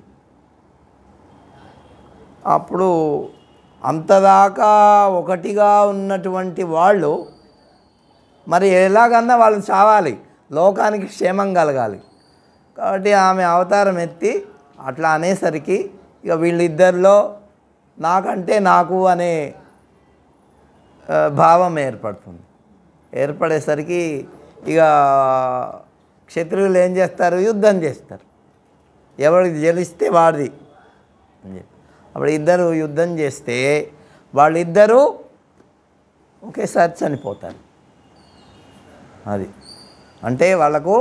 అప్పుడు అంతదాకా ఒకటిగా ఉన్నటువంటి వాళ్ళు మరి ఎలాగన్నా వాళ్ళు చావాలి, లోకానికి క్షేమం కలగాలి. కాబట్టి ఆమె అవతారం ఎత్తి అట్లా అనేసరికి ఇక వీళ్ళిద్దరిలో నాకంటే నాకు అనే భావం ఏర్పడుతుంది. ఏర్పడేసరికి ఇక క్షత్రియులు ఏం చేస్తారు, యుద్ధం చేస్తారు. ఎవరికి గెలిస్తే వాడిది అని చెప్పి అప్పుడు ఇద్దరు యుద్ధం చేస్తే వాళ్ళిద్దరూ ఒకేసారి చనిపోతారు. అది అంటే వాళ్ళకు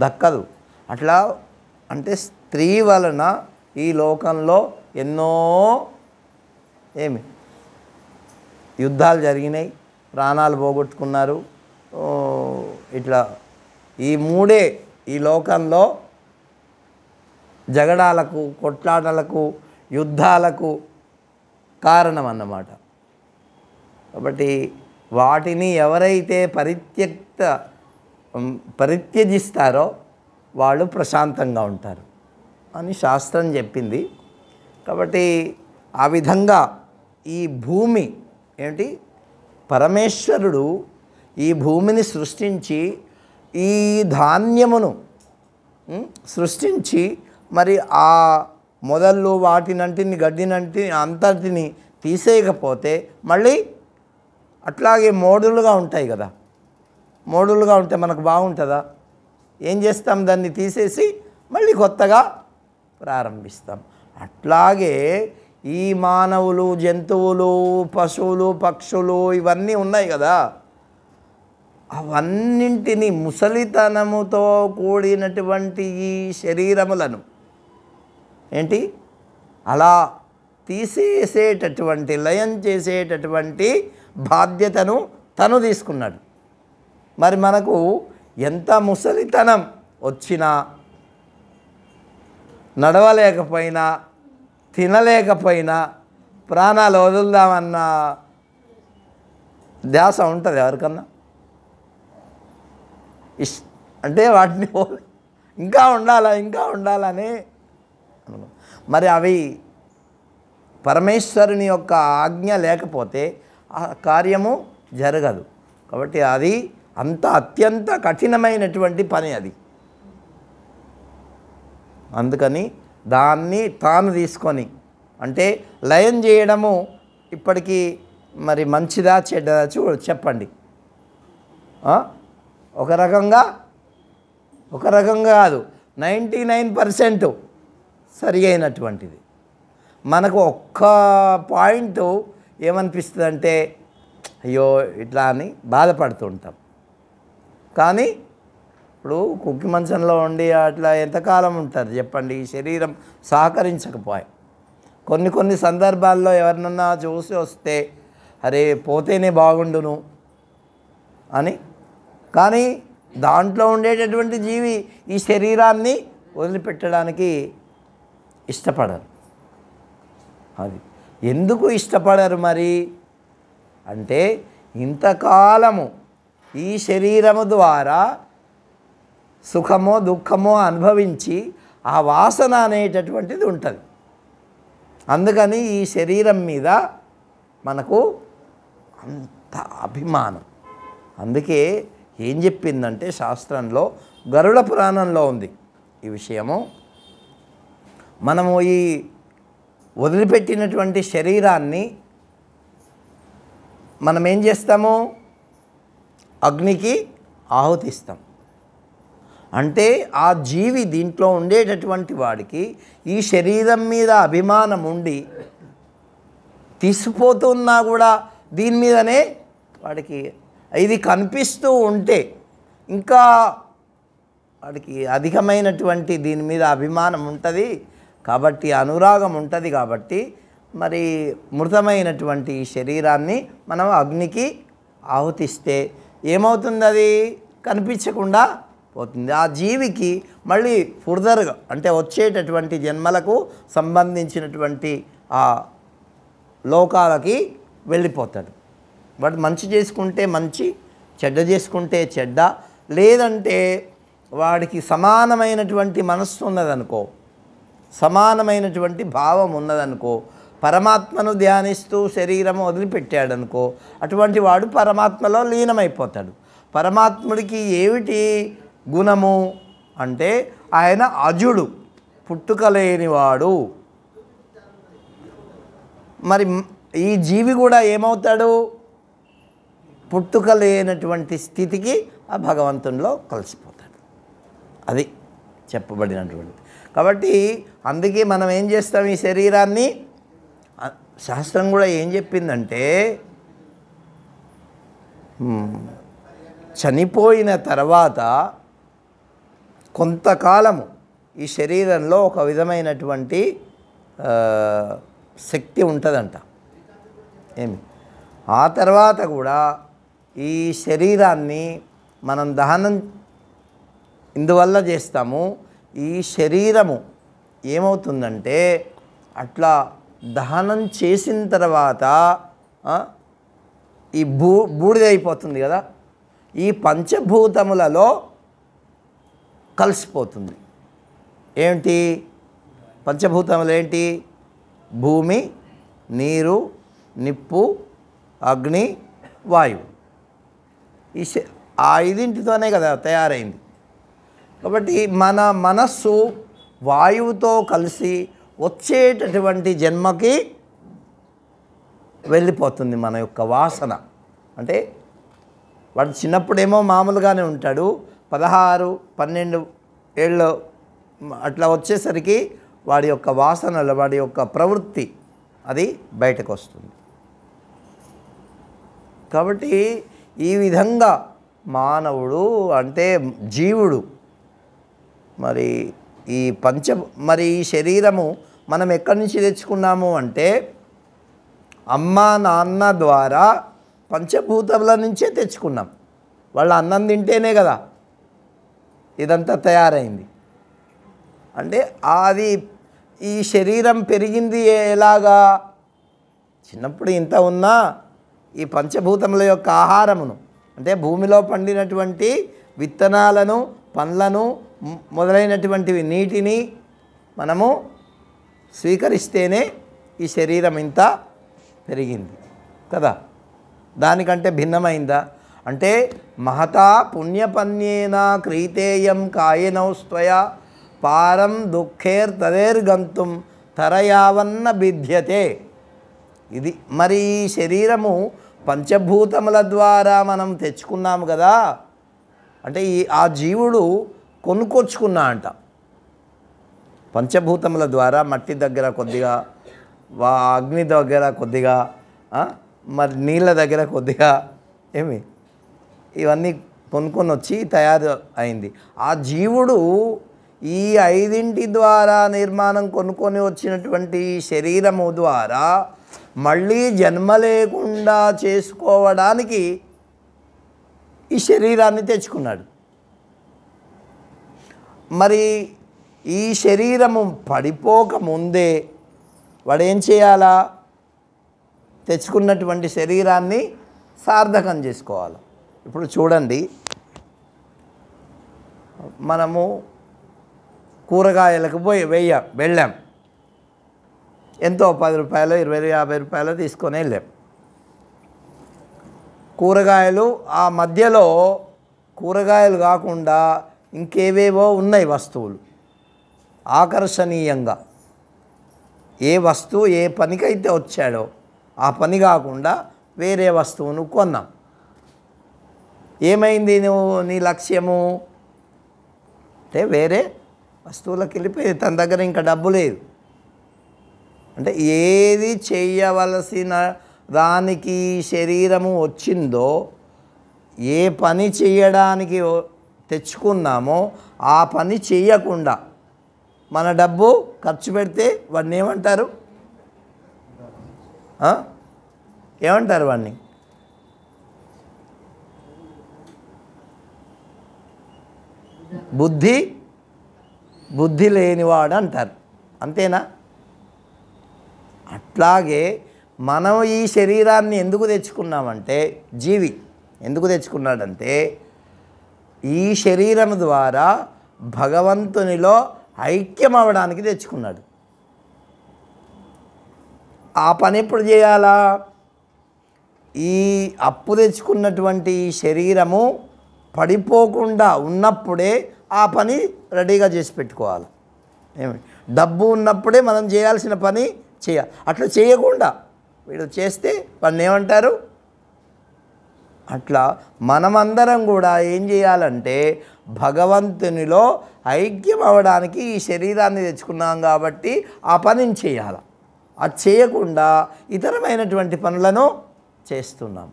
దక్కదు. అట్లా అంటే స్త్రీ వలన ఈ లోకంలో ఎన్నో యుద్ధాలు జరిగినాయి, ప్రాణాలు పోగొట్టుకున్నారు. ఇట్లా ఈ మూడే ఈ లోకంలో జగడాలకు, కొట్లాటలకు, యుద్ధాలకు కారణం అన్నమాట. కాబట్టి వాటిని ఎవరైతే పరిత్యజిస్తారో వాళ్ళు ప్రశాంతంగా ఉంటారు అని శాస్త్రం చెప్పింది. కాబట్టి ఆ విధంగా ఈ భూమి పరమేశ్వరుడు ఈ భూమిని సృష్టించి ఈ ధాన్యమును సృష్టించి మరి ఆ మొదళ్ళు వాటినంటిని గడ్డినంటి అంతటిని తీసేయకపోతే మళ్ళీ అట్లాగే మోడులుగా ఉంటాయి కదా. మోడులుగా ఉంటే మనకు బాగుంటుందా? ఏం చేస్తాం? దాన్ని తీసేసి మళ్ళీ కొత్తగా ప్రారంభిస్తాం. అట్లాగే ఈ మానవులు, జంతువులు, పశువులు, పక్షులు ఇవన్నీ ఉన్నాయి కదా, అవన్నింటినీ ముసలితనముతో కూడినటువంటి ఈ శరీరములను అలా తీసేసేటటువంటి, లయం చేసేటటువంటి బాధ్యతను తను తీసుకున్నాడు. మరి మనకు ఎంత ముసలితనం వచ్చినా, నడవలేకపోయినా, తినలేకపోయినా ప్రాణాలు వదులుదామన్న ధ్యాస ఉంటుంది ఎవరికన్నా? అంటే వాటిని ఇంకా ఉండాలని మరి అవి పరమేశ్వరుని యొక్క ఆజ్ఞ లేకపోతే ఆ కార్యము జరగదు. కాబట్టి అది అత్యంత కఠినమైనటువంటి పని అది. అందుకని దాన్ని తాను తీసుకొని అంటే లయం చేయడము ఇప్పటికీ మరి మంచిదా చెడ్డదా చెప్పండి. ఒక రకంగా కాదు, 99% సరి అయినటువంటిది. మనకు ఒక్క పాయింట్ ఏమనిపిస్తుంది అంటే అయ్యో ఇట్లా అని బాధపడుతూ ఉంటాం. కానీ ఇప్పుడు కుక్కి మంచంలో ఉండి అట్లా ఎంతకాలం ఉంటారు చెప్పండి? ఈ శరీరం సహకరించకపోయి కొన్ని సందర్భాల్లో ఎవరినన్నా చూసి వస్తే అరే పోతేనే బాగుండును అని, కానీ దాంట్లో ఉండేటటువంటి జీవి ఈ శరీరాన్ని వదిలిపెట్టడానికి ఇష్టపడరు. అది ఎందుకు ఇష్టపడరు మరి అంటే ఇంతకాలము ఈ శరీరము ద్వారా సుఖమో దుఃఖమో అనుభవించి ఆ వాసన అనేటటువంటిది ఉంటుంది. అందుకని ఈ శరీరం మీద మనకు అంత అభిమానం. అందుకే ఏం చెప్పిందంటే శాస్త్రంలో, గరుడ పురాణంలో ఉంది ఈ విషయము. మనము ఈ వదిలిపెట్టినటువంటి శరీరాన్ని మనం ఏం చేస్తాము? అగ్నికి ఆహుతిస్తాం. అంటే ఆ జీవి దీంట్లో ఉండేటటువంటి వాడికి ఈ శరీరం మీద అభిమానం ఉండి తీసుకుపోతున్నా కూడా దీని మీదనే వాడికి ఇది కనిపిస్తూ ఉంటే ఇంకా వాడికి అధికమైనటువంటి దీని మీద అభిమానం ఉంటుంది కాబట్టి, అనురాగం ఉంటుంది కాబట్టి మరి మృతమైనటువంటి ఈ శరీరాన్ని మనం అగ్నికి ఆహుతిస్తే ఏమవుతుంది? అది కనిపించకుండా పోతుంది. ఆ జీవికి మళ్ళీ ఫర్దర్గా అంటే వచ్చేటటువంటి జన్మలకు సంబంధించినటువంటి ఆ లోకాలకి వెళ్ళిపోతాడు. వాడు మంచి చేసుకుంటే మంచి, చెడ్డ చేసుకుంటే చెడ్డ, లేదంటే వాడికి సమానమైనటువంటి మనస్సు ఉన్నదనుకో, సమానమైనటువంటి భావం ఉన్నదనుకో, పరమాత్మను ధ్యానిస్తూ శరీరం వదిలిపెట్టాడనుకో, అటువంటి వాడు పరమాత్మలో లీనమైపోతాడు. పరమాత్ముడికి ఏమిటి గుణము అంటే ఆయన అజుడు, పుట్టుక లేనివాడు. మరి ఈ జీవి కూడా ఏమవుతాడు? పుట్టుక లేనటువంటి స్థితికి ఆ భగవంతునిలో కలిసిపోతాడు. అది చెప్పబడినటువంటి. కాబట్టి అందుకే మనం ఏం చేస్తాం? ఈ శరీరాన్ని శాస్త్రం కూడా ఏం చెప్పిందంటే చనిపోయిన తర్వాత కొంతకాలము ఈ శరీరంలో ఒక విధమైనటువంటి శక్తి ఉంటుందంట. ఏమి ఆ తర్వాత కూడా ఈ శరీరాన్ని మనం దహనం ఇందువల్ల చేస్తాము. ఈ శరీరము ఏమవుతుందంటే అట్లా దహనం చేసిన తర్వాత ఈ బూడిదైపోతుంది కదా, ఈ పంచభూతములలో కలిసిపోతుంది. ఏంటి పంచభూతములు ఏంటి? భూమి, నీరు, నిప్పు, అగ్ని, వాయువు. ఈ ఆ ఐదింటితోనే కదా తయారైంది. కాబట్టి మన మనస్సు వాయువుతో కలిసి వచ్చేటటువంటి జన్మకి వెళ్ళిపోతుంది. మన యొక్క వాసన అంటే వాడు చిన్నప్పుడేమో మామూలుగానే ఉంటాడు, 16-12 ఏళ్ళు అట్లా వచ్చేసరికి వాడి యొక్క వాసనలు, వాడి యొక్క ప్రవృత్తి అది బయటకు వస్తుంది. కాబట్టి ఈ విధంగా మానవుడు అంటే జీవుడు మరి ఈ శరీరము మనం ఎక్కడి నుంచి తెచ్చుకున్నాము అంటే అమ్మ నాన్న ద్వారా పంచభూతముల నుంచే తెచ్చుకున్నాం. వాళ్ళ అన్నం తింటేనే కదా ఇదంతా తయారైంది. అంటే అది ఈ శరీరం పెరిగింది ఎలాగా? చిన్నప్పుడు ఇంత ఉన్నా ఈ పంచభూతముల యొక్క ఆహారమును అంటే భూమిలో పండినటువంటి విత్తనాలను, పండ్లను మొదలైనటువంటివి నీటిని మనము స్వీకరిస్తేనే ఈ శరీరం ఇంత పెరిగింది కదా. దానికంటే భిన్నమైందా అంటే మహతా పుణ్యపన్యేన క్రీతేయం కాయనౌస్త్వయా పారం దుఃఖేర్తదేర్గంతుం తరయావన్న బిధ్యతే. ఇది మరి ఈ శరీరము పంచభూతముల ద్వారా మనం తెచ్చుకున్నాము కదా. అంటే ఆ జీవుడు కొనుక్కొచ్చుకున్నా అంట. పంచభూతముల ద్వారా మట్టి దగ్గర కొద్దిగా, అగ్ని దగ్గర కొద్దిగా, మరి నీళ్ళ దగ్గర కొద్దిగా ఇవన్నీ కొనుక్కొని వచ్చి తయారు అయింది. ఆ జీవుడు ఈ ఐదింటి ద్వారా నిర్మాణం కొనుక్కొని వచ్చినటువంటి శరీరము ద్వారా మళ్ళీ జన్మ లేకుండా చేసుకోవడానికి ఈ శరీరాన్ని తెచ్చుకున్నాడు. మరి ఈ శరీరము పడిపోకముందే వాడు ఏం చేయాలా? తెచ్చుకున్నటువంటి శరీరాన్ని సార్థకం చేసుకోవాలి. ఇప్పుడు చూడండి, మనము కూరగాయలకు వెళ్ళాం. ఎంతో 10 రూపాయలు, 20, 50 రూపాయలు తీసుకొని వెళ్ళాం. కూరగాయలు ఆ మధ్యలో కూరగాయలు కాకుండా ఇంకేవేవో ఉన్నాయి వస్తువులు. ఆకర్షణీయంగా ఏ వస్తువు ఏ పనికైతే వచ్చాడో ఆ పని కాకుండా వేరే వస్తువును కొన్నాం. ఏమైంది నీ లక్ష్యము అంటే వేరే వస్తువులకు వెళ్ళిపోయి తన దగ్గర ఇంకా డబ్బు లేదు. అంటే ఏది చేయవలసిన దానికి శరీరము వచ్చిందో, ఏ పని చేయడానికి తెచ్చుకున్నామో ఆ పని చేయకుండా మన డబ్బు ఖర్చు పెడితే వాడిని ఏమంటారు? ఏమంటారు వాడిని? బుద్ధి లేనివాడు అంటారు. అంతేనా? అట్లాగే మనం ఈ శరీరాన్ని ఎందుకు తెచ్చుకున్నామంటే, జీవి ఎందుకు తెచ్చుకున్నాడంటే ఈ శరీరం ద్వారా భగవంతునిలో ఐక్యం అవ్వడానికి తెచ్చుకున్నాడు. ఆ పని ఎప్పుడు చేయాలా? ఈ అప్పు తెచ్చుకున్నటువంటి శరీరము పడిపోకుండా ఉన్నప్పుడే ఆ పని రెడీగా చేసి పెట్టుకోవాలి. డబ్బు ఉన్నప్పుడే మనం చేయాల్సిన పని చేయాలి. అట్లా చేయకుండా వీడు చేస్తే వాడిని ఏమంటారు? అట్లా మనమందరం కూడా ఏం చేయాలంటే భగవంతునిలో ఐక్యం అవ్వడానికి ఈ శరీరాన్ని తెచ్చుకున్నాం కాబట్టి ఆ పనిని చేయాలి. అది చేయకుండా ఇతరమైనటువంటి పనులను చేస్తున్నాం.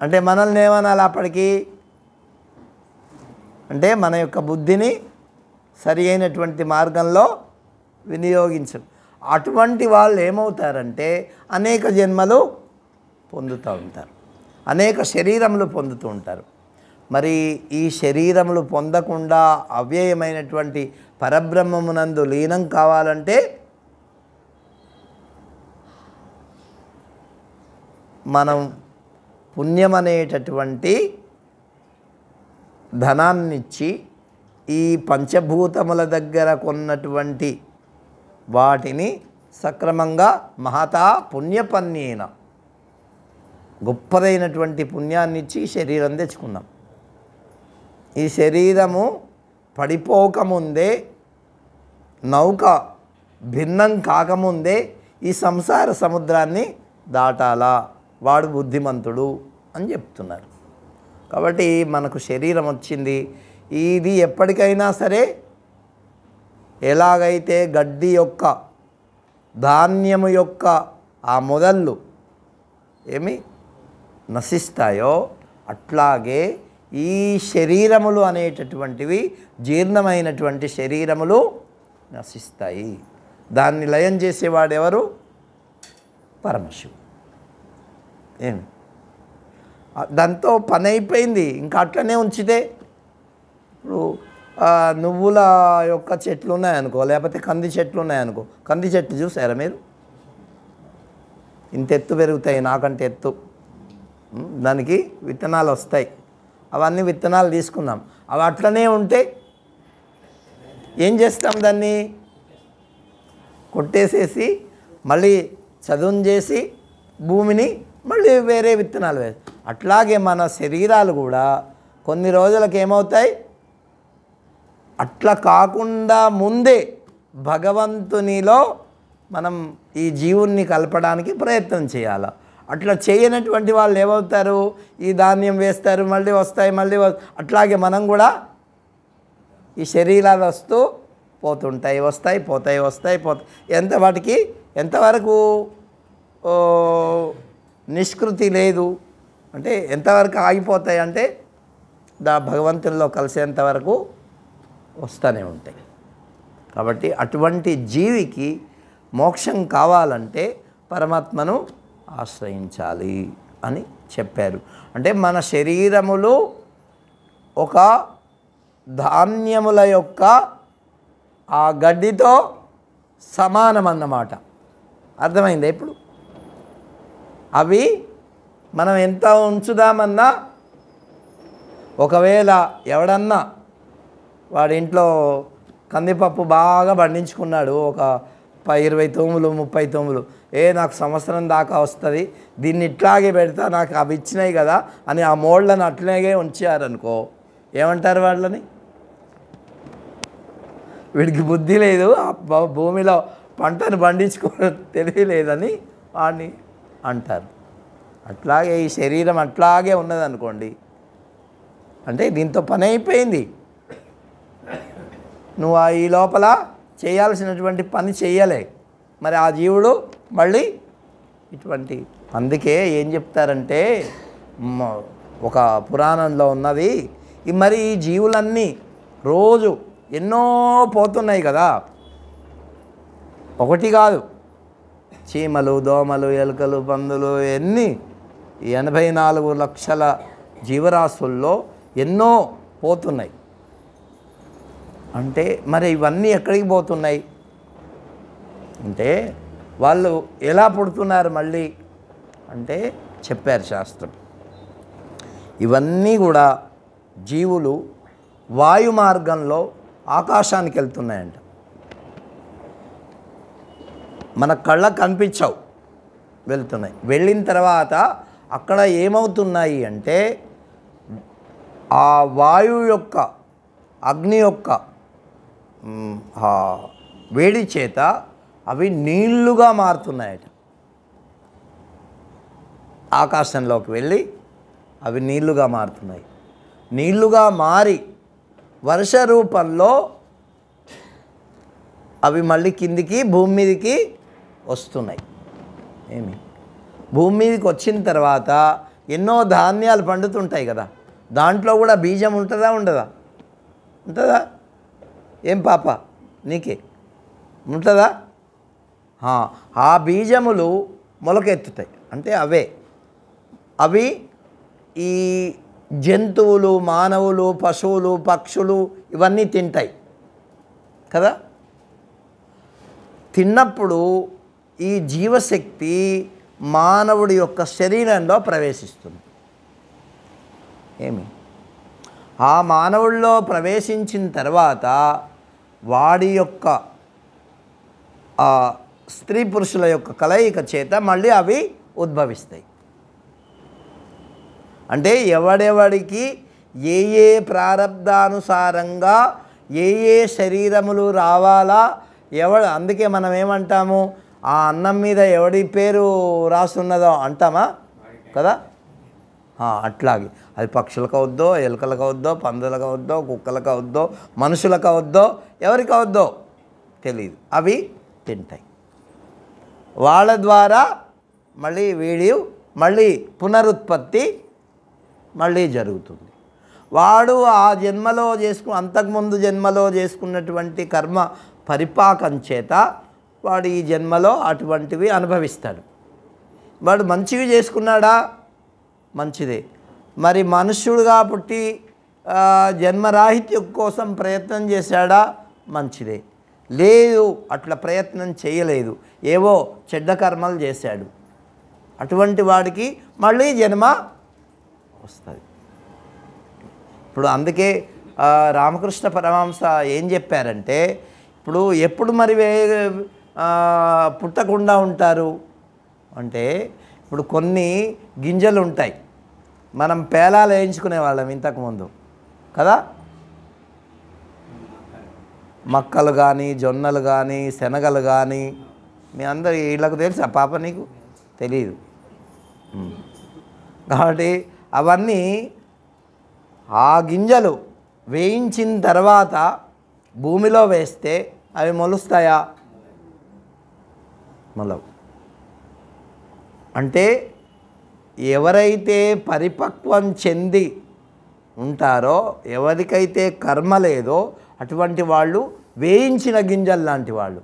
అంటే మనల్ని ఏమనాలి? అప్పటికి అంటే మన యొక్క బుద్ధిని సరి అయినటువంటి మార్గంలో వినియోగించరు. అటువంటి వాళ్ళు ఏమవుతారంటే అనేక జన్మలు పొందుతూ ఉంటారు, అనేక శరీరములు పొందుతూ ఉంటారు. మరి ఈ శరీరములు పొందకుండా అవ్యయమైనటువంటి పరబ్రహ్మమునందు లీనం కావాలంటే మనం పుణ్యమనేటటువంటి ధనాన్నిచ్చి ఈ పంచభూతముల దగ్గర కొన్నటువంటి వాటిని సక్రమంగా మహతా పుణ్యపన్యేన గొప్పదైనటువంటి పుణ్యాన్నిచ్చి శరీరం తెచ్చుకున్నాం. ఈ శరీరము పడిపోకముందే, నౌక భిన్నం కాకముందే ఈ సంసార సముద్రాన్ని దాటాలా, వాడు బుద్ధిమంతుడు అని చెప్తున్నారు. కాబట్టి మనకు శరీరం వచ్చింది, ఇది ఎప్పటికైనా సరే ఎలాగైతే గడ్డి యొక్క ధాన్యము యొక్క ఆ మొదళ్ళు నశిస్తాయో అట్లాగే ఈ శరీరములు అనేటటువంటివి జీర్ణమైనటువంటి శరీరములు నశిస్తాయి. దాన్ని లయం చేసేవాడు ఎవరు? పరమశివుడు. దాంతో పని అయిపోయింది. ఇంకా అట్లనే ఉంచితే ఇప్పుడు నువ్వుల యొక్క చెట్లు ఉన్నాయనుకో, లేకపోతే కంది చెట్లు ఉన్నాయనుకో, కంది చెట్లు చూసారా మీరు? ఇంత ఎత్తు పెరుగుతాయి, నాకంటే ఎత్తు. దానికి విత్తనాలు వస్తాయి. అవన్నీ విత్తనాలు తీసుకున్నాం. అవి అట్లనే ఉంటే ఏం చేస్తాం? దాన్ని కొట్టేసేసి మళ్ళీ చదును చేసి భూమిని మళ్ళీ వేరే విత్తనాలు వేస్తాం. అట్లాగే మన శరీరాలు కూడా కొన్ని రోజులకు ఏమవుతాయి? అట్లా కాకుండా ముందే భగవంతునిలో మనం ఈ జీవుణ్ణి కలపడానికి ప్రయత్నం చేయాలి. అట్లా చేయనటువంటి వాళ్ళు ఏమవుతారు? ఈ ధాన్యం వేస్తారు, మళ్ళీ వస్తాయి, మళ్ళీ అట్లాగే మనం కూడా ఈ శరీరాలు వస్తూ పోతుంటాయి, వస్తాయి పోతాయి, వస్తాయి పోతాయి. వాటికి ఎంతవరకు నిష్కృతి లేదు అంటే ఎంతవరకు ఆగిపోతాయి అంటే భగవంతునిలో కలిసేంతవరకు వస్తూనే ఉంటాయి. కాబట్టి అటువంటి జీవికి మోక్షం కావాలంటే పరమాత్మను ఆశ్రయించాలి అని చెప్పారు. అంటే మన శరీరములు ఒక ధాన్యముల యొక్క ఆ గడ్డితో సమానం అన్నమాట. అర్థమైందా? ఇప్పుడు అవి మనం ఎంత ఉంచుదామన్నా, ఒకవేళ ఎవడన్నా వాడి ఇంట్లో కందిపప్పు బాగా పండించుకున్నాడు, ఒక 20 తూములు 30 తూములు, నాకు సంవత్సరం దాకా వస్తుంది, దీన్ని ఇట్లాగే పెడతా, నాకు అవి ఇచ్చినాయి కదా అని ఆ మోళ్ళను అట్లాగే ఉంచారనుకో, ఏమంటారు వాళ్ళని? వీడికి బుద్ధి లేదు, ఆ భూమిలో పంటను పండించుకోవడం తెలియలేదని వాడిని అంటారు. అట్లాగే ఈ శరీరం అట్లాగే ఉన్నదనుకోండి, అంటే దీంతో పని అయిపోయింది. నువ్వు ఈ లోపల చేయాల్సినటువంటి పని చెయ్యలే, మరి ఆ జీవుడు మళ్ళీ ఇటువంటి. అందుకే ఏం చెప్తారంటే ఒక పురాణంలో ఉన్నది, మరి ఈ జీవులన్నీ రోజు ఎన్నో పోతున్నాయి కదా, ఒకటి కాదు, చీమలు, దోమలు, ఎలుకలు, పందులు, ఎన్ని 84 లక్షల జీవరాశుల్లో ఎన్నో పోతున్నాయి. అంటే మరి ఇవన్నీ ఎక్కడికి పోతున్నాయి అంటే వాళ్ళు ఎలా పుడుతున్నారు మళ్ళీ అంటే చెప్పారు శాస్త్రం. ఇవన్నీ కూడా జీవులు వాయు మార్గంలో ఆకాశానికి వెళ్తున్నాయంట. మన కళ్ళకు కనిపించవు, వెళ్తున్నాయి. వెళ్ళిన తర్వాత అక్కడ ఏమవుతున్నాయి అంటే ఆ వాయువు యొక్క, అగ్ని యొక్క వేడి చేత అవి నీళ్లుగా మారుతున్నాయట. ఆకాశంలోకి వెళ్ళి అవి నీళ్లుగా మారుతున్నాయి. నీళ్లుగా మారి వర్ష రూపంలో అవి మళ్ళీ కిందికి భూమి మీదకి వస్తున్నాయి. భూమి మీదకి వచ్చిన తర్వాత ఎన్నో ధాన్యాలు పండుతుంటాయి కదా, దాంట్లో కూడా బీజం ఉంటుందా ఉండదా? ఉంటుందా? ఏం పాప నీకే ఉంటుందా? ఆ బీజములు మొలకెత్తుతాయి. అంటే అవి ఈ జంతువులు, మానవులు, పశువులు, పక్షులు ఇవన్నీ తింటాయి కదా. తిన్నప్పుడు ఈ జీవశక్తి మానవుడి యొక్క శరీరంలో ప్రవేశిస్తుంది. ఆ మానవుల్లో ప్రవేశించిన తర్వాత వాడి యొక్క స్త్రీ పురుషుల యొక్క కలయిక చేత మళ్ళీ అవి ఉద్భవిస్తాయి. అంటే ఎవడెవడికి ఏ ప్రారబ్ధానుసారంగా ఏ శరీరములు రావాలా అందుకే మనం ఏమంటాము, ఆ అన్నం మీద ఎవడి పేరు రాస్తున్నదో అంటామా కదా. అట్లాగే అది పక్షులకు అవుద్దో, ఎలుకలకు అవుద్దో, పందులకు అవుద్దో, కుక్కలకు అవుద్దో, మనుషులకు అవుద్దో, ఎవరికి అవుద్దో తెలియదు. అవి తింటాయి. వాళ్ళ ద్వారా మళ్ళీ పునరుత్పత్తి మళ్ళీ జరుగుతుంది. వాడు ఆ జన్మలో అంతకుముందు జన్మలో చేసుకున్నటువంటి కర్మ పరిపాకం చేత వాడు ఈ జన్మలో అటువంటివి అనుభవిస్తాడు. వాడు మంచివి చేసుకున్నాడా? మంచిదే. మరి మనుష్యుడుగా పుట్టి జన్మరాహిత్యం కోసం ప్రయత్నం చేశాడా? మంచిదే. లేదు, అట్లా ప్రయత్నం చేయలేదు, ఏవో చెడ్డ కర్మలు చేశాడు, అటువంటి వాడికి మళ్ళీ జన్మ వస్తుంది. ఇప్పుడు అందుకే రామకృష్ణ పరమహంస ఏం చెప్పారంటే, ఇప్పుడు ఎప్పుడు మరి పుట్టకుండా ఉంటారు అంటే, ఇప్పుడు కొన్ని గింజలు ఉంటాయి, మనం పేలాలు వేయించుకునే వాళ్ళం ఇంతకుముందు కదా. మక్కలు కానీ, జొన్నలు కానీ, శనగలు కానీ, మీ అందరు వీళ్ళకు తెలుసా పాప? నీకు తెలియదు. కాబట్టి అవన్నీ ఆ గింజలు వేయించిన తర్వాత భూమిలో వేస్తే అవి మొలుస్తాయా? మొలవు. అంటే ఎవరైతే పరిపక్వం చెంది ఉంటారో, ఎవరికైతే కర్మ లేదో అటువంటి వాళ్ళు వేయించిన గింజలు లాంటి వాళ్ళు.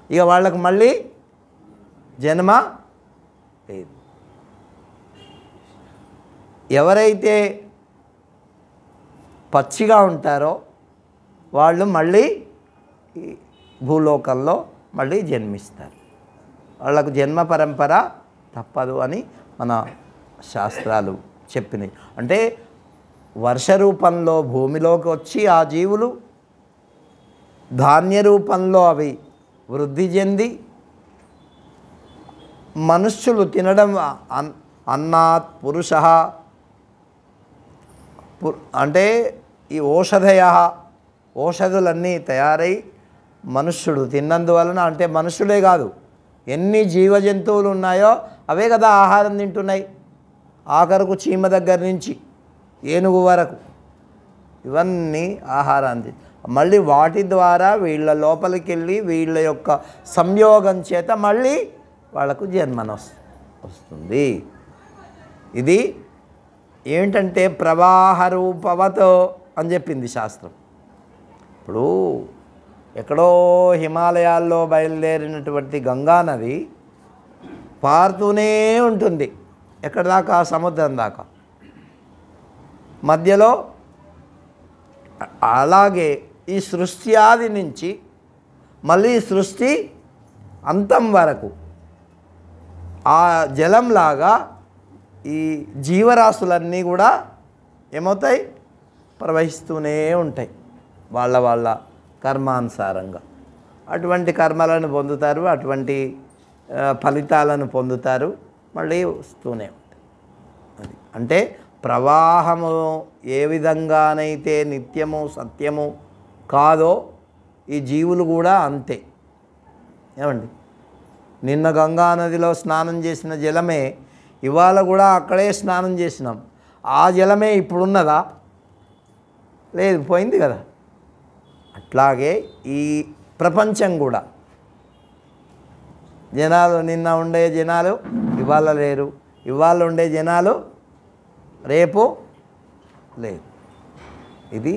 ఇక వాళ్ళకు మళ్ళీ జన్మ లేదు. ఎవరైతే పచ్చిగా ఉంటారో వాళ్ళు మళ్ళీ భూలోకంలో మళ్ళీ జన్మిస్తారు. వాళ్ళకు జన్మ పరంపర తప్పదు అని మన శాస్త్రాలు చెప్పినాయి. అంటే వర్ష రూపంలో భూమిలోకి వచ్చి ఆ జీవులు ధాన్య రూపంలో అవి వృద్ధి చెంది మనుష్యులు తినడం అన్నాత్ పురుష అంటే ఈ ఔషధులన్నీ తయారై మనుష్యుడు తిన్నందువలన, అంటే మనుష్యులే కాదు ఎన్ని జీవజంతువులు ఉన్నాయో అవే కదా ఆహారం తింటున్నాయి. ఆఖరకు చీమ దగ్గర నుంచి ఏనుగు వరకు ఇవన్నీ ఆహారాన్ని మళ్ళీ వాటి ద్వారా వీళ్ళ లోపలికి వెళ్ళి వీళ్ళ యొక్క సంయోగం చేత మళ్ళీ వాళ్ళకు జన్మన వస్తుంది. ఇది ఏమిటంటే ప్రవాహ రూపవత్ అని చెప్పింది శాస్త్రం. ఇప్పుడు ఎక్కడో హిమాలయాల్లో బయలుదేరినటువంటి గంగా నది పారుతూనే ఉంటుంది. ఎక్కడ దాకా? సముద్రం దాకా. మధ్యలో అలాగే ఈ సృష్టి ఆది నుంచి మళ్ళీ సృష్టి అంతం వరకు ఆ జలంలాగా ఈ జీవరాశులన్నీ కూడా ఏమవుతాయి? ప్రవహిస్తూనే ఉంటాయి వాళ్ళ కర్మానుసారంగా. అటువంటి కర్మలను పొందుతారు, అటువంటి ఫలితాలను పొందుతారు, మళ్ళీ వస్తూనే ఉంటాయి. అది అంటే ప్రవాహము ఏ విధంగానైతే నిత్యము సత్యము కాదో ఈ జీవులు కూడా అంతే. ఏమండి, నిన్న గంగా నదిలో స్నానం చేసిన జలమే ఇవాళ కూడా అక్కడే స్నానం చేసినాం. ఆ జలమే ఇప్పుడున్నదా? లేదు, పోయింది కదా. అట్లాగే ఈ ప్రపంచం కూడా జనాలు, నిన్న ఉండే జనాలు ఇవాళ లేరు, ఇవాళ ఉండే జనాలు రేపు లేదు. ఇది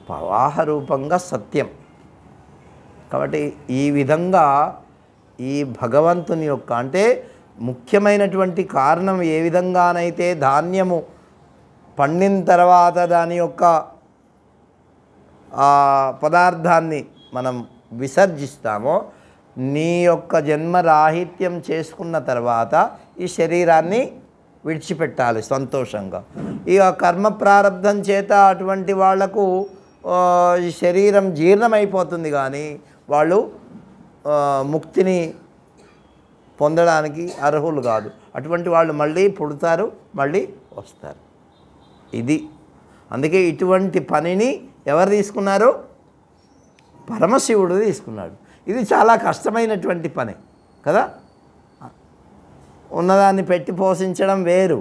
ప్రవాహ రూపంగా సత్యం. కాబట్టి ఈ విధంగా ఈ భగవంతుని యొక్క అంటే ముఖ్యమైనటువంటి కారణం ఏ విధంగానైతే ధాన్యము పండిన తర్వాత దాని యొక్క పదార్థాన్ని మనం విసర్జిస్తామో, నీ యొక్క జన్మరాహిత్యం చేసుకున్న తర్వాత ఈ శరీరాన్ని విడిచిపెట్టాలి సంతోషంగా. ఇక కర్మ ప్రారంధం చేత అటువంటి వాళ్లకు ఈ శరీరం జీర్ణమైపోతుంది, కానీ వాళ్ళు ముక్తిని పొందడానికి అర్హులు కాదు. అటువంటి వాళ్ళు మళ్ళీ పుడతారు, మళ్ళీ వస్తారు. ఇది అందుకే ఇటువంటి పనిని ఎవరు తీసుకున్నారు? పరమశివుడు తీసుకున్నాడు. ఇది చాలా కష్టమైనటువంటి పని కదా. ఉన్నదాన్ని పెట్టి పోషించడం వేరు,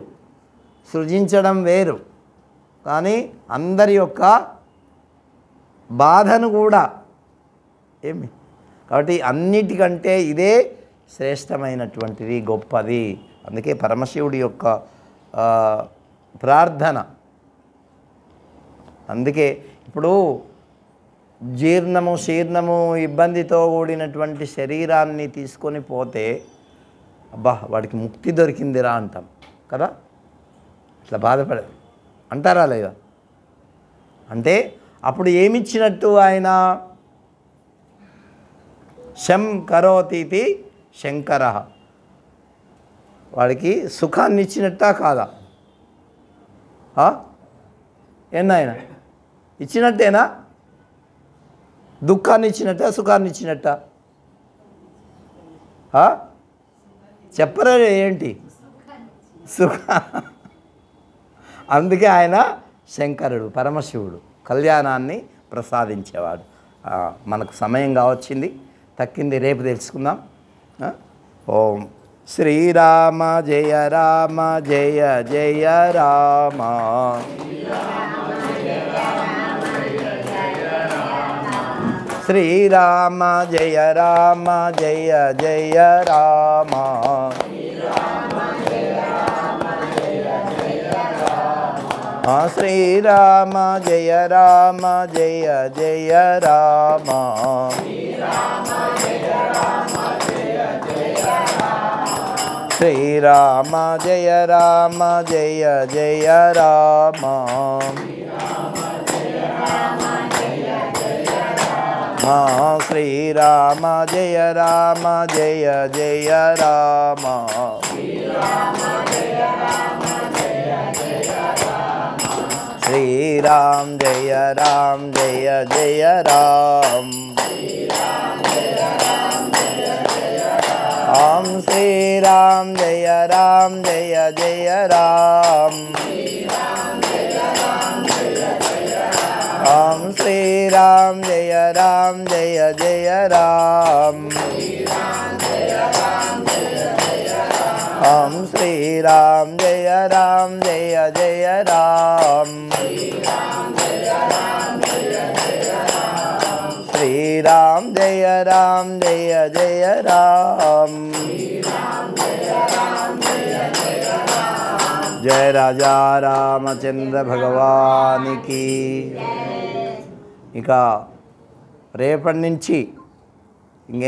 సృజించడం వేరు. కానీ అందరి యొక్క బాధను కూడా కాబట్టి అన్నిటికంటే ఇదే శ్రేష్టమైనటువంటిది, గొప్పది. అందుకే పరమశివుడి యొక్క ప్రార్థన. అందుకే ఇప్పుడు జీర్ణము శీర్ణము ఇబ్బందితో కూడినటువంటి శరీరాన్ని తీసుకొని పోతే అబ్బా వాడికి ముక్తి దొరికిందిరా అంటాం కదా. ఇట్లా బాధపడే అంటారా లేదా? అంటే అప్పుడు ఏమిచ్చినట్టు ఆయన? శం కరోతీతి శంకర, వాడికి సుఖాన్ని ఇచ్చినట్టా కాదా? ఎన్నాయన ఇచ్చినట్టేనా? దుఃఖాన్ని ఇచ్చినట్ట, సుఖాన్ని ఇచ్చినట్ట? చెప్పరా ఏంటి? సుఖ. అందుకే ఆయన శంకరుడు, పరమశివుడు, కళ్యాణాన్ని ప్రసాదించేవాడు. మనకు సమయం కావచ్చింది, తక్కింది రేపు తెలుసుకుందాం. ఓం శ్రీరామ జయ రామ జయ జయ రామ. శ్రీరామ జయ రామ జయ జయ రామ. శ్రీరామ జయ రామ జయ జయ రామ. శ్రీరామ జయ రామ జయ జయ రామ. శ్రీరామ జయ రామ జయ జయ రామ. శ్రీరామ జయ రామ జయ జయ రామ. ఓం శ్రీరామ జయ రామ జయ జయ రామ. ఓం శ్రీరామ జయ రామ జయ జయ రామ. ఓం శ్రీరామ జయ రామ జయ జయ రామ. శ్రీరామ జయ రామ జయ జయ రామ. జయ రాజా రామచంద్ర భగవానికి. ఇక రేపటి నుంచి ఇంకే